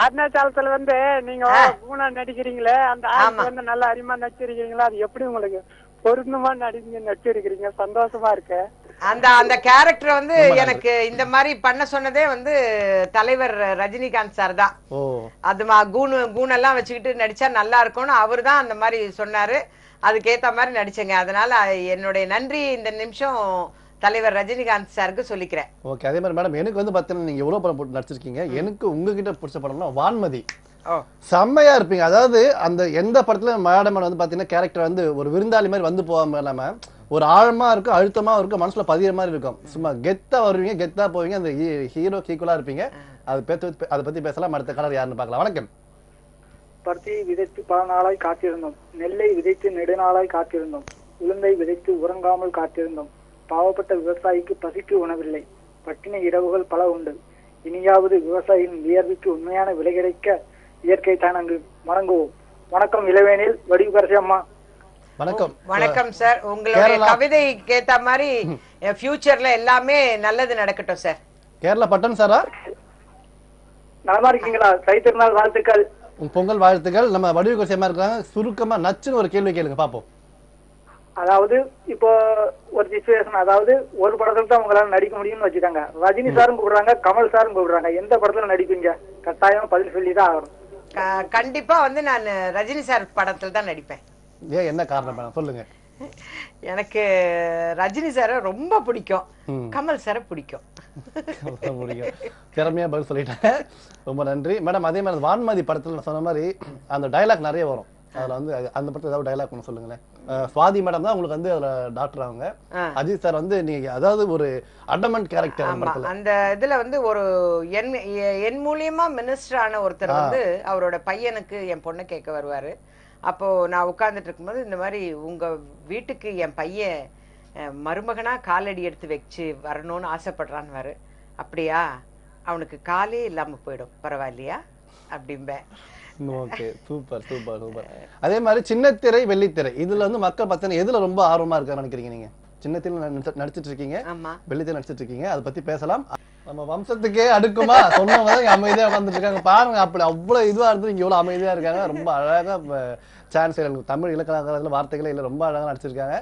அருணாச்சலத்துல நீங்க பூனா நடிக்கிறீங்களே, அந்த ஆளுக்கு நல்லா அருமையா நடிச்சிருக்கீங்களா? அது எப்படி உங்களுக்கு பொருத்தமா நடிச்சிருக்கீங்க? சந்தோஷமா இருக்கு. அந்த கேரக்டர் எனக்கு இந்த மாதிரி பண்ண சொன்னதே தலைவர் ரஜினிகாந்த் சார் தான். அது கூணெல்லாம் வச்சுக்கிட்டு நடிச்சா நல்லா இருக்கும்னு அவரு தான் அந்த மாதிரி சொன்னாரு. அதுக்கேத்த மாதிரி நடிச்சேங்க. அதனால என்னுடைய நன்றி இந்த நிமிஷம் தலைவர் ரஜினிகாந்த் சாருக்கு சொல்லிக்கிறேன். ஓகே. அதே மாதிரி மேடம், எனக்கு பாத்தீங்கன்னா நீங்க எவ்வளவு படம் போட்டு நடிச்சிருக்கீங்க. எனக்கு உங்ககிட்ட பிடிச்ச படம்னா வான்மதி. செம்மையா இருப்பீங்க. அதாவது அந்த எந்த படத்துல மேடம் பாத்தீங்கன்னா கேரக்டர் ஒரு விருந்தாளி மாதிரி போகாம இல்லாம ஒரு ஆழமா இருக்கும், அழுத்தமா இருக்கும், மனசுல பதிகிற மாதிரி இருக்கும். சும்மா கெத்தா வருவீங்க, கெத்தா போவீங்க, அந்த ஹீரோ ஈக்குவலா இருப்பீங்க. அதை பத்தி பேசலாம். அடுத்த கலர் யாருன்னு பார்க்கலாம். வணக்கம். பருத்தி விதைத்து பல நாளாய் காத்திருந்தோம், நெல்லை விதைத்து நெடுநாளாய் காத்திருந்தோம், உளுந்தை விதைத்து உறங்காமல் காத்திருந்தோம். பாவப்பட்ட விவசாயிக்கு பசிக்கு உணவில்லை, பட்டின இரவுகள் பல உண்டு. இனியாவது விவசாயியின் வியர்வுக்கு உண்மையான விலை கிடைக்க இயற்கை தானங்கு வணங்குவோம். வணக்கம் இளவேனில், வடிவுக்கரசி அம்மா. வணக்கம். வணக்கம் சார். உங்களுடைய கவிதைக்கு ஏத்த மாதிரி ஃபியூச்சர்ல எல்லாமே நல்லது நடக்கட்டும் சார். கேரளா பட்டன் சாரா? நலமா இருக்கீங்களா? தைத்திருநாள் வாழ்த்துக்கள். பொங்கல் வாழ்த்துக்கள். நம்ம வடிவுக்கரசி அம்மா இருக்காங்க, சுருக்கமா நச்சுன்னு ஒரு கேள்வி கேளுங்க பாப்போம். அதாவது இப்போ ஒரு சிச்சுவேஷன், அதாவது ஒரு படத்துல தான் உங்களால நடிக்க முடியும்னு வச்சுக்காங்க. ரஜினி சாரும் கூப்பிடுறாங்க, கமல் சாரும் கூப்பிடுறாங்க, எந்த படத்துல நடிப்பீங்க? கட்டாயம் பதில் சொல்லிதான் ஆகணும். கண்டிப்பா நான் ரஜினி சார் படத்துல தான் நடிப்பேன். ஏன், என்ன காரணம் சொல்லுங்க? எனக்கு ரஜினி சார ரொம்ப பிடிக்கும், கமல் சார பிடிக்கும். திறமையா பதில் சொல்லிட்டேன், ரொம்ப நன்றி மேடம். அதே மாதிரி வான்மதி படத்துல சொன்ன மாதிரி அந்த டயலாக் நிறைய வரும். அதுல அந்த படத்துல ஏதாவது டயலாக் ஒன்று சொல்லுங்களேன். சுவாதி மேடம் தான் உங்களுக்கு அதுல டாக்டர் அவங்க. அஜித் சார் நீங்க அதாவது ஒரு அடமண்ட் கேரக்டர். அந்த இதுல ஒரு என் மூலியமா மினிஸ்டர் ஆன ஒருத்தர் அவரோட பையனுக்கு என் பொண்ணை கேட்க வருவாரு. அப்போ நான் உட்கார்ந்துட்டு இருக்கும்போது இந்த மாதிரி உங்க வீட்டுக்கு என் பையன் மருமகனா காலடி எடுத்து வச்சு வரணும்னு ஆசைப்படுறான்னு. அப்படியா, அவனுக்கு காலே இல்லாம போயிடும், பரவாயில்லையா அப்படிம்பேன். Okay, super super super. அதே மாதிரி சின்னத்திரை வெள்ளித்திரை இதுல மக்கள் பார்த்தீங்கன்னா எதுல ரொம்ப ஆர்வமா இருக்க நினைக்கிறீங்க? நீங்க சின்னத்திரை நடிச்சிட்டு இருக்கீங்க, வெள்ளித்திரை நடிச்சிட்டு இருக்கீங்க, அதை பத்தி பேசலாம். நம்ம வம்சத்துக்கே அடுக்குமா சொன்னவங்க தான் அமைதியா உட்காந்துட்டு இருக்காங்க பாருங்க. அப்படி அவ்வளவு இதுவா இருந்து இங்க எவ்வளவு அமைதியா இருக்காங்க. ரொம்ப அழகா சான்ஸ் தமிழ் இலக்கண வார்த்தைகளே இல்ல, ரொம்ப அழகா நடிச்சிருக்காங்க.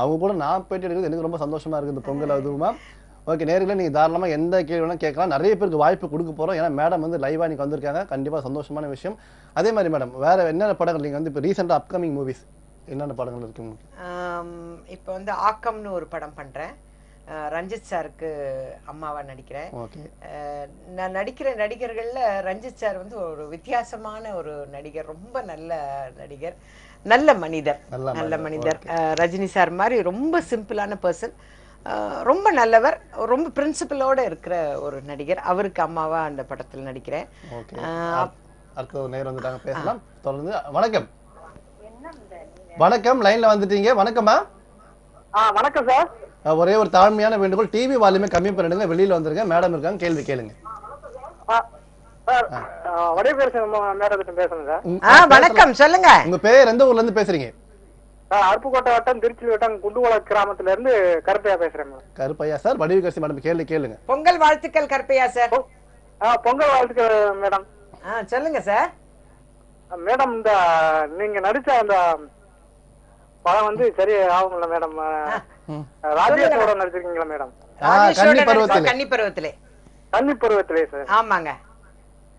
அவங்க கூட நான் பேட்டி எடுக்கிறது எனக்கு ரொம்ப சந்தோஷமா இருக்கு இந்த பொங்கல் அதுவுமா. ஓகே, நேரில் நீங்க தாராளமா எந்த கேள்வி வேணா கேட்கலாம். நிறைய பேருக்கு வாய்ப்பு கொடுக்க போறோம். ஏன்னா மேடம் வந்து லைவா இன்னைக்கு வந்திருக்காங்க. கண்டிப்பா சந்தோஷமான விஷயம். அதே மாதிரி மேடம் வேற என்னென்ன படங்கள் நீங்க வந்து இப்போ ரீசெண்டா அப்கமிங் மூவிஸ் என்னென்ன படங்கள் இருக்குங்க? இப்போ வந்து ஆக்கம்னு ஒரு படம் பண்றேன். ரஞ்சித் சாருக்கு அம்மாவா நடிக்கிறேன். நான் நடிக்கிற நடிகர்கள்ல ரஞ்சித் சார் வந்து ஒரு வித்தியாசமான ஒரு நடிகர், ரொம்ப நல்ல நடிகர், நல்ல மனிதர். ரஜினி சார் மாதிரி ரொம்ப சிம்பிளான பர்சன், ரொம்ப நல்லவர், ரொம்ப பிரின்சிபலோட இருக்கிற ஒரு நடிகர். அவருக்கு அம்மாவா அந்த படத்தில் நடிக்கிறேன். அடுத்த நேரம் வந்துட்டாங்க, பேசலாம் தொடர்ந்து. வணக்கம். வணக்கம், லைன்ல வந்துட்டீங்க. வணக்கம்மா. வணக்கம் சார். ஒரே ஒரு தாழ்மையான வேண்டுகோள், டிவி வால்யூமை கம்மி பண்ணிடுங்க. வெளியில வந்துருங்க, மேடம் இருக்காங்க, கேள்வி கேளுங்க. வணக்கம், சொல்லுங்க. உங்க பேர் எந்த ஊர்ல இருந்து பேசுறீங்க? அருப்புக்கோட்டை வட்டம், திருச்சி வட்டம், குண்டுகுளம் கிராமத்துல இருந்து கருப்பையா பேசுறேன். கருப்பையா சார், வடிவுகரசி மேடம் கேள்வி கேளுங்க. பொங்கல் வாழ்த்துக்கள் கருப்பையா சார். பொங்கல் வாழ்த்துக்கள் மேடம். சொல்லுங்க சார். மேடம், இந்த நீங்க நடிச்ச அந்த படம் வந்து சரி ஆகுங்களா மேடம்? ராஜேஷோட நடிச்சிருக்கீங்களா மேடம்? கன்னி பருவத்திலே சார். ஆமாங்க,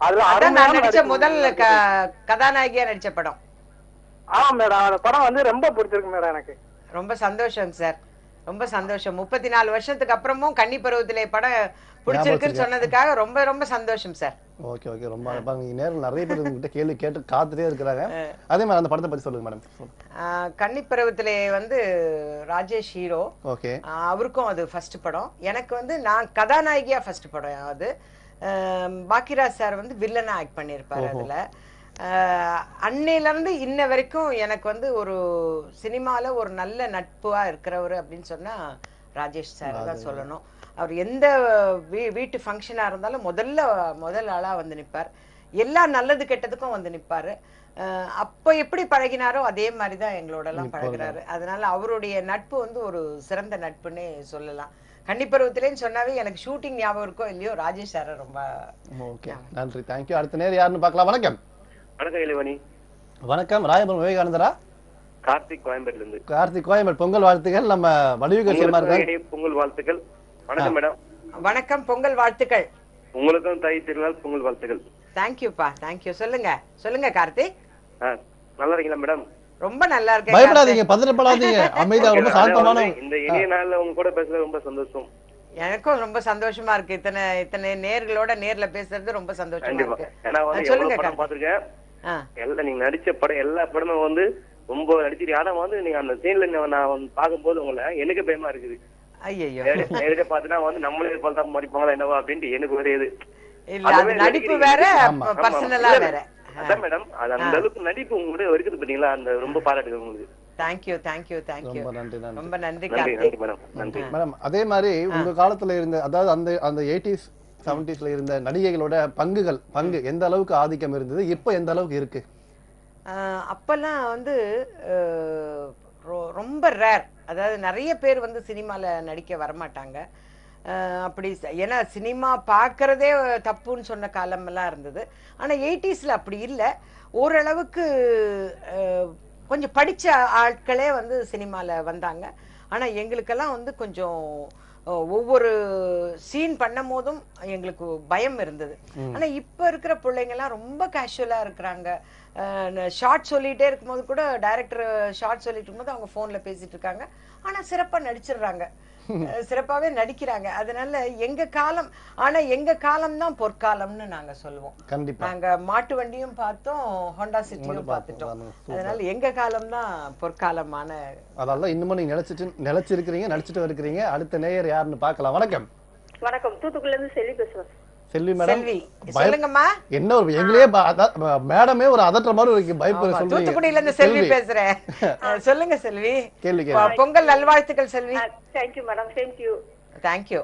அதுல நான் நடிச்ச முதல் கதாநாயகியா நடிச்ச படம். ஆமா மேடம், அந்த படம் வந்து ரொம்ப பிடிச்சிருக்கு மேடம் எனக்கு. ரொம்ப சந்தோஷம் சார், ரொம்ப சந்தோஷம். 34 வருஷத்துக்கு அப்புறமும் கன்னி பருவத்திலே படம் பிடிச்சிருக்குன்னு சொன்னதுக்காக ரொம்ப ரொம்ப சந்தோஷம் சார். ஓகே ஓகே, ரொம்ப நேரம் நிறைய பேர் உங்ககிட்ட கேள்வி கேட்டு காத்துட்டே இருக்கிறாங்க. அதே மாதிரி அந்த படத்தை பத்தி சொல்லுங்க மேடம். கன்னி பருவத்திலே வந்து ராஜேஷ் ஹீரோ. ஓகே, அவருக்கும் அது ஃபர்ஸ்ட் படம். எனக்கு வந்து நான் கதாநாயகியா ஃபர்ஸ்ட் படம் அது. பாக்கியராஜ் சார் வந்து வில்லனா ஆக்ட் பண்ணியிருப்பாரு அதுல. அன்னையில இருந்து இன்ன வரைக்கும் எனக்கு வந்து ஒரு சினிமால ஒரு நல்ல நட்புவா இருக்கிறவர் அப்படின்னு சொன்னா ராஜேஷ் சார் தான் சொல்லணும். அவர் எந்த வீட்டு ஃபங்க்ஷனா இருந்தாலும் முதல் ஆளா வந்து நிற்பார். எல்லா நல்லது கெட்டதுக்கும் வந்து நிற்பாரு. அப்ப எப்படி பழகினாரோ அதே மாதிரிதான் எங்களோட எல்லாம் பழகுறாரு. அதனால அவருடைய நட்பு வந்து ஒரு சிறந்த நட்புன்னே சொல்லலாம். கன்னிப்பருவத்திலேன்னு சொன்னாவே எனக்கு ஷூட்டிங் ஞாபகம் இருக்கோ இல்லையோ ராஜேஷ் சார் ரொம்ப. ஓகே, நன்றி, தேங்க்யூ. அடுத்த நேரம் யாருன்னு பார்க்கலாம். வணக்கம். வணக்கம் இளவணி. வணக்கம், ராயபுரம் விவேகானந்தரா. கார்த்திக், கோயம்பேட்ல இருந்து. கார்த்திக், கோயம்பேடு. பொங்கல் வாழ்த்துக்கள். நம்ம வடிவுகரசி பொங்கல் வாழ்த்துக்கள். வணக்கம் மேடம். வணக்கம், பொங்கல் வாழ்த்துக்கள். உங்களுக்கும் தை திருநாள் பொங்கல் வாழ்த்துக்கள். தேங்க்யூப்பா, தேங்க்யூ. சொல்லுங்க கார்த்திக். நல்லா இருக்கீங்களா மேடம்? ரொம்ப நல்லா இருக்கேன். பயப்படாதீங்க, பதறப்படாதீங்க, அமைதியா ரொம்ப சாந்தமான. இந்த இனிய நாள்ல உங்க கூட பேசுறது ரொம்ப சந்தோஷம். எனக்கும் ரொம்ப சந்தோஷமா இருக்கு. இத்தனை நேர்களோட நேர்ல பேசுறது ரொம்ப சந்தோஷமா இருக்கு. சொல்லுங்க. படம் பாத்துருக்கேன், எல்லாம் நீங்க நடிச்ச படம் எல்லா படமும் வந்து ரொம்ப நடிச்சிருக்கீங்க. ஆனா வந்து நீங்க அந்த சீன்ல நான் பாக்கும்போது உங்களை எனக்கு பயமா இருக்குது. ஐயோ, நேரடியா பாத்தீங்கன்னா வந்து நம்மளே பார்த்தா மடிப்பாங்களா என்னவா அப்படின்ட்டு எனக்கு ஒரே இது. நடிப்பு வேற, பர்சனலா வேற. அதான் மேடம், அது அந்த அளவுக்கு நடிப்பு உங்களுடைய இருக்குது பாத்தீங்களா, அந்த ரொம்ப பாராட்டுகள் உங்களுக்கு. தேங்க்யூ. ரொம்ப நன்றி மேடம். அதே மாதிரி உங்க காலத்துல இருந்த, அதாவது அந்த 80s 70s இருந்த நடிகைகளோட பங்கு எந்த அளவுக்கு ஆதிக்கம் இருந்தது, இப்ப எந்த அளவுக்கு இருக்கு? அப்பெல்லாம் வந்து ரொம்ப ரேர். அதாவது நிறைய பேர் வந்து சினிமால நடிக்க வரமாட்டாங்க. அப்படி ஏன்னா சினிமா பார்க்கறதே தப்புன்னு சொன்ன காலம் எல்லாம் இருந்தது. ஆனா 80sல அப்படி இல்லை. ஓரளவுக்கு கொஞ்சம் படிச்ச ஆட்களே வந்து சினிமால வந்தாங்க. ஆனா எங்களுக்கெல்லாம் வந்து கொஞ்சம் ஒவ்வொரு சீன் பண்ணும் போதும் எங்களுக்கு பயம் இருந்தது. ஆனா இப்ப இருக்கிற பிள்ளைங்க எல்லாம் ரொம்ப கேஷுவலா இருக்கிறாங்க. ஷார்ட் சொல்லிட்டே இருக்கும்போது கூட டைரக்டர் ஷார்ட் சொல்லிட்டு இருக்கும்போது அவங்க போன்ல பேசிட்டு இருக்காங்க. ஆனா சிறப்பா நடிச்சிடுறாங்க, சிறப்பாவே நடிக்கிறாங்க. அதனால எங்க காலம் தான் பொற்காலம்னு நாங்க சொல்லுவோம். நாங்க மாட்டு வண்டியும் பார்த்தோம், ஹோண்டா சிட்டியும் பார்த்துட்டோம். அதனால எங்க காலம் தான் பொற்காலமான. அதனால இன்னும் நீங்க நிலைச்சிருக்கிறீங்க, நடிச்சிட்டு இருக்கிறீங்க. அடுத்த நேயர் யாருன்னு பார்க்கலாம். வணக்கம். வணக்கம், தூத்துக்குடில இருந்து செல்வி பேசுறேன். செல்வி மேடம், சொல்லுங்கம்மா. என்ன ஒரு எங்களே மேடமே ஒரு அதற்ற மாதிரி இருக்கு, பயப்பட சொல்றீங்க. தூத்துக்குடியில இருந்து செல்வி பேசுறேன். சொல்லுங்க செல்வி. கேள்வி கேளுங்க. பொங்கல் நல்வாழ்த்துக்கள் Selvi. Thank you madam. Thank you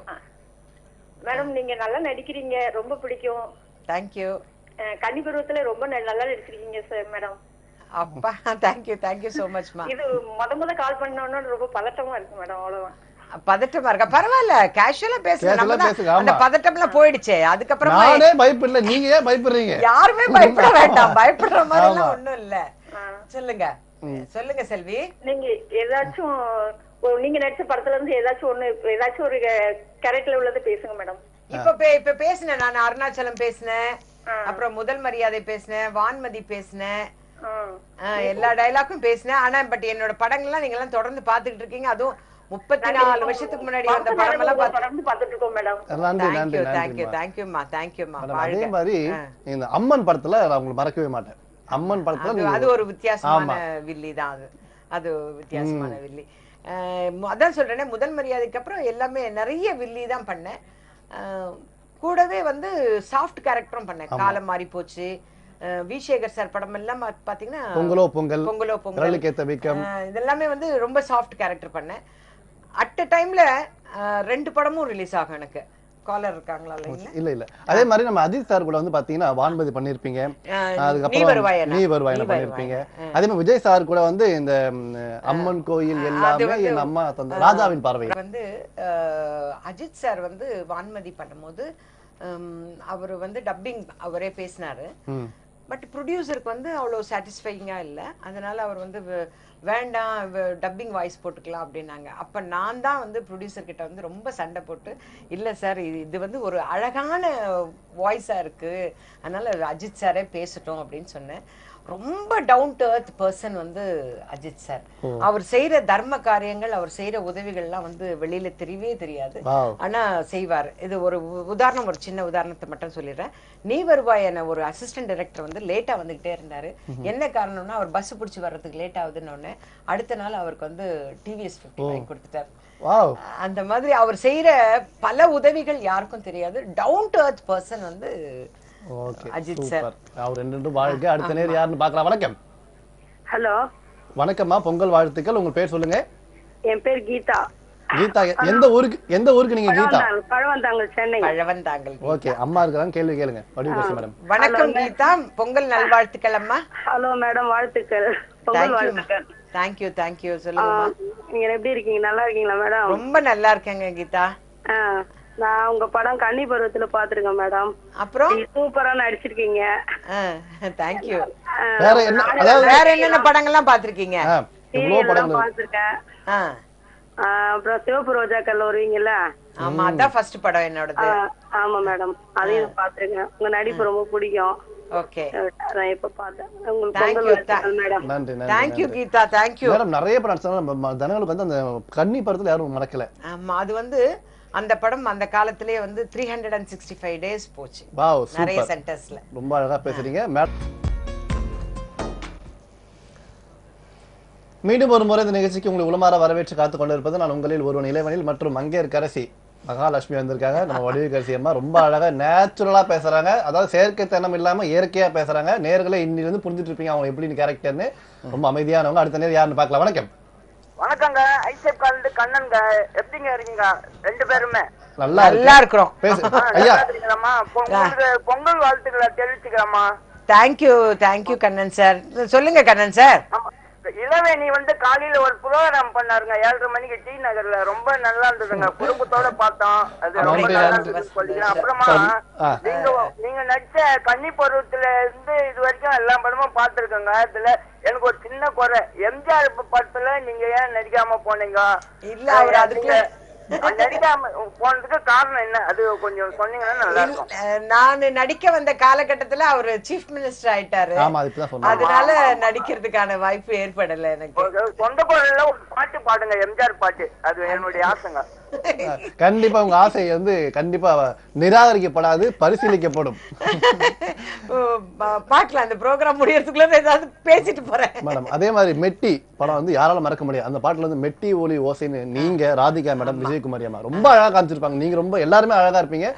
madam. நீங்க நல்லா நடிக்கிறீங்க, ரொம்ப பிடிக்கும். Thank you. கன்னி பருவத்துல ரொம்ப நல்லா நடிச்சிருக்கீங்க சார் மேடம். அப்பா, தேங்க் யூ சோ மச் மா. இது முத கால் பண்ணோன்னு ரொம்ப பதட்டமா இருக்கு மேடம், அவ்வளவுதான். பதட்டமா இருக்கா? பரவாயில்ல, கேஷுவலா பேசுங்க. Casual ஆ நம்ம பேசுங்க, அந்த ஆமா. பதட்டம்லாம் போயிடுச்சே. அதுக்கப்புறமா நானே பயப்படல, நீங்க ஏன் பயப்படுறீங்க? யாருமே பயப்பட வேண்டாம். பயப்படுற மாதிரி எல்லாம் ஒண்ணும் இல்ல. சொல்லுங்க சொல்லுங்க செல்வி. நீங்க ஏதாச்சும் நீங்க நடிச்ச படத்துல இருந்து ஏதாச்சும் ஒரு கேரக்டர்ல உள்ளது பேசுங்க மேடம். இப்ப பேசினேன் நான். அருணாச்சலம் பேசினேன், அப்புறம் முதல் மரியாதை பேசினேன், வான்மதி பேசினேன், எல்லா டயலாக்கும் பேசினேன். ஆனா பட் என்னோட படங்கள்லாம் நீங்க எல்லாம் தொடர்ந்து பாத்துக்கிட்டு இருக்கீங்க. அதுவும் 34 வருஷத்துக்கு முன்னாடி வந்த படம் எல்லாம் பாத்துட்டு இருக்கோம் மேடம். தேங்க்யூமா. அதே மாதிரி இந்த அம்மன் படத்துல நான் உங்களுக்கு மறக்கவே மாட்டேன். அம்மன் படத்துல அது ஒரு வித்தியாசமான வில்லி தான். அது வித்தியாசமான வில்லி. அதான் சொல்றேனே, முதல் மரியாதைக்கு அப்புறம் எல்லாமே நிறைய வில்லி தான் பண்ணேன். கூடவே வந்து சாஃப்ட் கேரக்டரும் பண்ணேன். காலம் மாறி போச்சு, வி சேகர் சார் படம் எல்லாம் பாத்தீங்கன்னா பொங்கலோ பொங்கல், இதெல்லாமே வந்து ரொம்ப சாஃப்ட் கேரக்டர் பண்ணேன். அட் டைம்ல 2 படமும் ரிலீஸ் ஆகும் எனக்கு. காலர் இருக்காங்களா? இல்ல அதே மாதிரி நம்ம அஜித் சார் கூட வந்து பாத்தீங்கன்னா வான்மதி பண்ணிருப்பீங்க, அதுக்கப்புறம் நீ வருவாய் பண்ணிருப்பீங்க. அதே மாதிரி விஜய் சார் கூட வந்து இந்த அம்மன் கோயில் எல்லாமே என் அம்மா தந்த ராஜாவின் பார்வை வந்து அஜித் சார் வந்து வான்மதி பண்ணும்போது அவர் வந்து டப்பிங் அவரே பேசினாரு. பட் ப்ரொடியூசருக்கு வந்து அவ்வளோ சாட்டிஸ்ஃபைங்கா இல்லை. அதனால அவர் வந்து வேண்டாம், டப்பிங் வாய்ஸ் போட்டுக்கலாம் அப்படின்னாங்க. அப்போ நான் தான் வந்து ப்ரொடியூசர் கிட்ட வந்து ரொம்ப சண்டை போட்டு, இல்லை சார் இது வந்து ஒரு அழகான வாய்ஸாக இருக்குது, அதனால அஜித் சாரே பேசட்டும் அப்படின்னு சொன்னேன். ரொம்ப டவுன் டு எர்த் பர்சன் வந்து அஜித் சார். அவர் செய்யற தர்ம காரியங்கள், அவர் செய்யற உதவிகள்லாம் வந்து வெளியில தெரியவே தெரியாது, ஆனா செய்வார். இது ஒரு உதாரணம், ஒரு சின்ன உதாரணத்தை மட்டும் சொல்லிடுறேன். நீ வருவாய் என ஒரு அசிஸ்டன்ட் டைரக்டர் வந்து லேட்டா வந்துகிட்டே இருந்தாரு. என்ன காரணம்னா அவர் பஸ் பிடிச்சி வர்றதுக்கு லேட் ஆகுதுன்னு அடுத்த நாள் அவருக்கு வந்து டிவிஎஸ் 50 வாங்கி கொடுத்துட்டாரு. அந்த மாதிரி அவர் செய்யற பல உதவிகள் யாருக்கும் தெரியாது. டவுன் டு எர்த் பர்சன் வந்து அஜித் சார். அவர் ரெண்டு வாழ்க்கை. அடுத்த நேரம் யாருன்னு பார்க்கலாம். வணக்கம். ஹலோ வணக்கம்மா, பொங்கல் வாழ்த்துக்கள். உங்க பேர் சொல்லுங்க. என் பேர் கீதா. கீதா, எந்த ஊருக்கு நீங்க? கீதா, பழவந்தாங்கல், சென்னை. பழவந்தாங்கல். ஓகே, அம்மா இருக்காங்க, கேள்வி கேளுங்க. மேடம் வணக்கம் கீதா, பொங்கல் நல்வாழ்த்துக்கள் அம்மா. ஹலோ மேடம், வாழ்த்துக்கள், பொங்கல் வாழ்த்துக்கள். தேங்க்யூ சொல்லுங்கம்மா. நீங்க எப்படி இருக்கீங்க? நல்லா இருக்கீங்களா மேடம்? ரொம்ப நல்லா இருக்கேங்க கீதா. நான் உங்க படம் கன்னி பருவத்துல பாத்துருக்கேன் மேடம். அப்புறம் சூப்பரா நடிச்சிருக்கீங்க. தேங்க்யூ. வேற என்னென்ன படங்கள்லாம் பாத்திருக்கீங்க? பாத்துருக்கேன். அப்புறம் சிவப்பு ரோஜாக்கள் வருவீங்கல்ல? ஆமா, அதான் ஃபர்ஸ்ட் படம் என்னோடது. ஆமா மேடம், அதையும் பாத்துருக்கேன். உங்க நடிப்பு ரொம்ப பிடிக்கும். ஓகே, நான் இப்ப பார்த்தேன். உங்களுக்கு madam thank you Geetha, thank you madam. நிறைய படம் நம்ம ஜனங்களுக்கு வந்து அந்த கன்னி படத்துல யாரும் மறக்கல. ஆமா, அது வந்து அந்த படம் அந்த காலத்திலேயே வந்து 365 days போச்சு. நிறைய சென்டர்ஸ்ல. ரொம்ப அழகா பேசுறீங்க. மீண்டும் ஒரு முறை இந்த நிகழ்ச்சிக்கு உங்களை உளமாற வரவேற்று காத்துக் கொண்டிருப்பது நான் உங்களில் ஒருவன் இளைவனில் மற்றும் மங்கையர்க்கரசி மகாலட்சுமி வந்திருக்காங்க. நம்ம வடிவுக்கரசி அம்மா ரொம்ப அழகா நேச்சுரலா பேசுறாங்க. அதாவது செயற்கைத்தனம் இல்லாம இயற்கையா பேசுறாங்க. நேர்களை இன்னிலிருந்து புரிஞ்சுட்டு இருப்பீங்க அவங்க எப்படின்னு கேரக்டர்னு. ரொம்ப அமைதியானவங்க. அடுத்த நேரம் யாருன்னு பார்க்கலாம். வணக்கம். வணக்கங்க, ஐசப் காலந்து கண்ணன்ங்க. எப்படிங்க இருக்கீங்க? ரெண்டு பேருமே நல்லா இருக்கிறோம். பொங்கல் வாழ்த்துக்களை தெரிவிச்சுக்கிறோமா? Thank you Kannan sir. சொல்லுங்க கண்ணன் சார். இளவேணி வந்து காலையில ஒரு ப்ரோக்ராம் பண்ணாருங்க 7:30 மணிக்கு டி நகர்ல. ரொம்ப நல்லா இருந்ததுங்க, குடும்பத்தோட பார்த்தோம். அது ரொம்ப நல்லா இருந்ததுன்னு சொல்லிக்கிறேன். அப்புறமா நீங்க நடிச்ச கன்னி பருவத்துல இருந்து இது வரைக்கும் எல்லா படமும் பார்த்திருக்கேங்க. அதுல எனக்கு ஒரு சின்ன குறை, எம்ஜிஆர் படத்துல நீங்க ஏன் நடிக்காம போனீங்க? இல்ல, அவர் அதுக்கு நடிக்காம போனதுக்கு காரணம் என்ன? அது கொஞ்சம் சொன்னீங்கன்னா நல்லா இருக்கும். நான் நடிக்க வந்த காலகட்டத்துல அவரு சீஃப் மினிஸ்டர் ஆயிட்டாரு. அதனால நடிக்கிறதுக்கான வாய்ப்பு ஏற்படல எனக்கு. சொந்த குரல்ல ஒரு பாட்டு பாடுங்க, எம்ஜிஆர் பாட்டு. அது என்னுடைய ஆசைங்க. கண்டிப்பா உங்க ஆசை வந்து கண்டிப்பா நிராகரிக்கப்படாது, பரிசீலிக்கப்படும். பாக்கலாம், அந்த ப்ரோக்ராம் முடியறதுக்குள்ள ஏதாவது பேசிட்டு போறேன் மேடம். அதே மாதிரி மெட்டி படம் வந்து யாரால மறக்க முடியாது. அந்த பாட்டுல வந்து மெட்டி ஒலி ஓசைன்னு நீங்க, ராதிகா மேடம், விஜயகுமாரி அம்மா ரொம்ப அழகா காமிச்சிருப்பாங்க. நீங்க ரொம்ப எல்லாருமே அழகா இருப்பீங்க.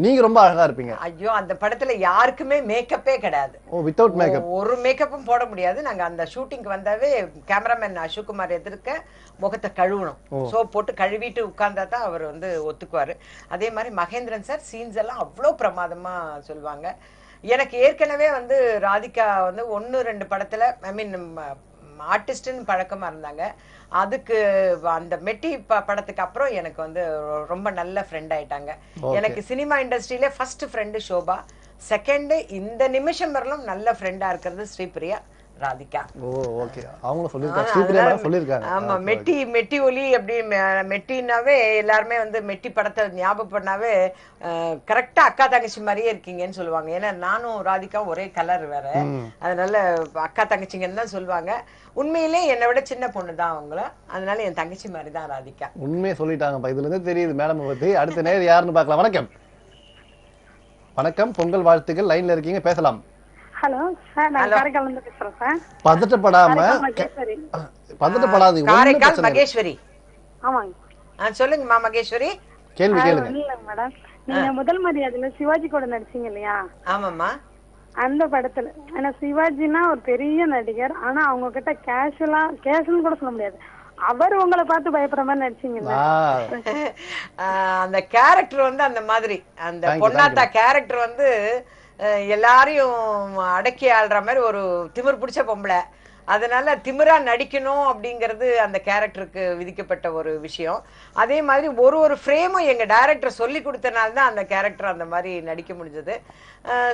நீங்க ரொம்ப அழகா இருப்பீங்க. ஐயோ, அந்த படத்துல யாருக்குமே மேக்கப்பே கிடையாது. வித்தவுட் மேக்கப் ஒரு மேக்கப்பும் போட முடியாது. நாங்க அந்த ஷூட்டிங்க்கு வந்தாவே கேமராமேன் அசோக்குமார் எதிர்க்க முகத்தை கழுவணும். சோப் போட்டு கழுவிட்டு உட்கார்ந்தா தான் அவர் வந்து ஒத்துக்குவாரு. அதே மாதிரி மகேந்திரன் சார் சீன்ஸ் எல்லாம் அவ்வளோ பிரமாதமா சொல்லுவாங்க. எனக்கு ஏற்கனவே வந்து ராதிகா வந்து 1-2 படத்துல, ஐ மீன் ஆர்டிஸ்ட்னு பழக்கமா இருந்தாங்க. அதுக்கு அந்த மெட்டி படத்துக்கு அப்புறம் எனக்கு வந்து ரொம்ப நல்ல ஃப்ரெண்ட் ஆயிட்டாங்க. எனக்கு சினிமா இண்டஸ்ட்ரியில ஃபர்ஸ்ட் ஃப்ரெண்டு ஷோபா, செகண்ட் இந்த நிமிஷம் வரலும் நல்ல ஃப்ரெண்டா இருக்கிறது ஸ்ரீபிரியா ராதிகா. ஓகே, அவங்க சொல்லிருக்காங்க, ஸ்ரீபிரியா மேடம் சொல்லிருக்காங்க. ஆமா, மெட்டி ஒலி அப்படி மெட்டினாவே எல்லாருமே வந்து மெட்டி படத்தை ஞாபகம் பண்ணாவே கரெக்டா அக்கா தங்கச்சி மாதிரியே இருக்கீங்கன்னு சொல்லுவாங்க. ஏன்னா நானும் ராதிகா ஒரே கலர் வேற, அதனால அக்கா தங்கச்சிங்கன்னு தான் சொல்லுவாங்க. உண்மையிலே என்னை விட சின்ன பொண்ணு தான் அவங்கள, அதனால என் தங்கச்சி மாதிரி தான் ராதிகா. உண்மையை சொல்லிட்டாங்கப்பா, இதுல இருந்து தெரியுது மேடம் பத்தி. அடுத்த நேரம் யாருன்னு பார்க்கலாம். வணக்கம். வணக்கம், பொங்கல் வாழ்த்துக்கள். லைன்ல இருக்கீங்க, பேசலாம். ஹலோ சார், நான் காரைக்கால்ல இருந்து பேசுறேன் சார். பதட்டப்படாதீங்க. காரைக்கால் மகேஸ்வரி. ஆமாங்க. சொல்லுங்கம்மா மகேஸ்வரி. கேள்வி கேளுங்க. இல்ல மேடம், நீங்க முதல் மரியாதையில சிவாஜி கூட நடிச்சீங்க இல்லையா? ஆமாம்மா. அந்த படத்துல ஆனா சிவாஜினா ஒரு பெரிய நடிகர், ஆனா அவங்க கிட்ட கேஷுவல் கூட சொல்ல முடியாது, அவர் உங்களை பார்த்து பயப்படுற மாதிரி நடிச்சீங்கல்ல. அந்த கேரக்டர் வந்து அந்த மாதிரி, அந்த பொன்னாத்தா கேரக்டர் வந்து எல்லாரையும் அடக்கி ஆள்ற மாதிரி ஒரு திமிர் பிடிச்ச பொம்பளை. அதனால திமிரா நடிக்கணும் அப்படிங்கிறது அந்த கேரக்டருக்கு விதிக்கப்பட்ட ஒரு விஷயம். அதே மாதிரி ஒரு ஃப்ரேமும் எங்க டைரக்டர் சொல்லி கொடுத்தனால தான் அந்த கேரக்டர் அந்த மாதிரி நடிக்க முடிஞ்சது.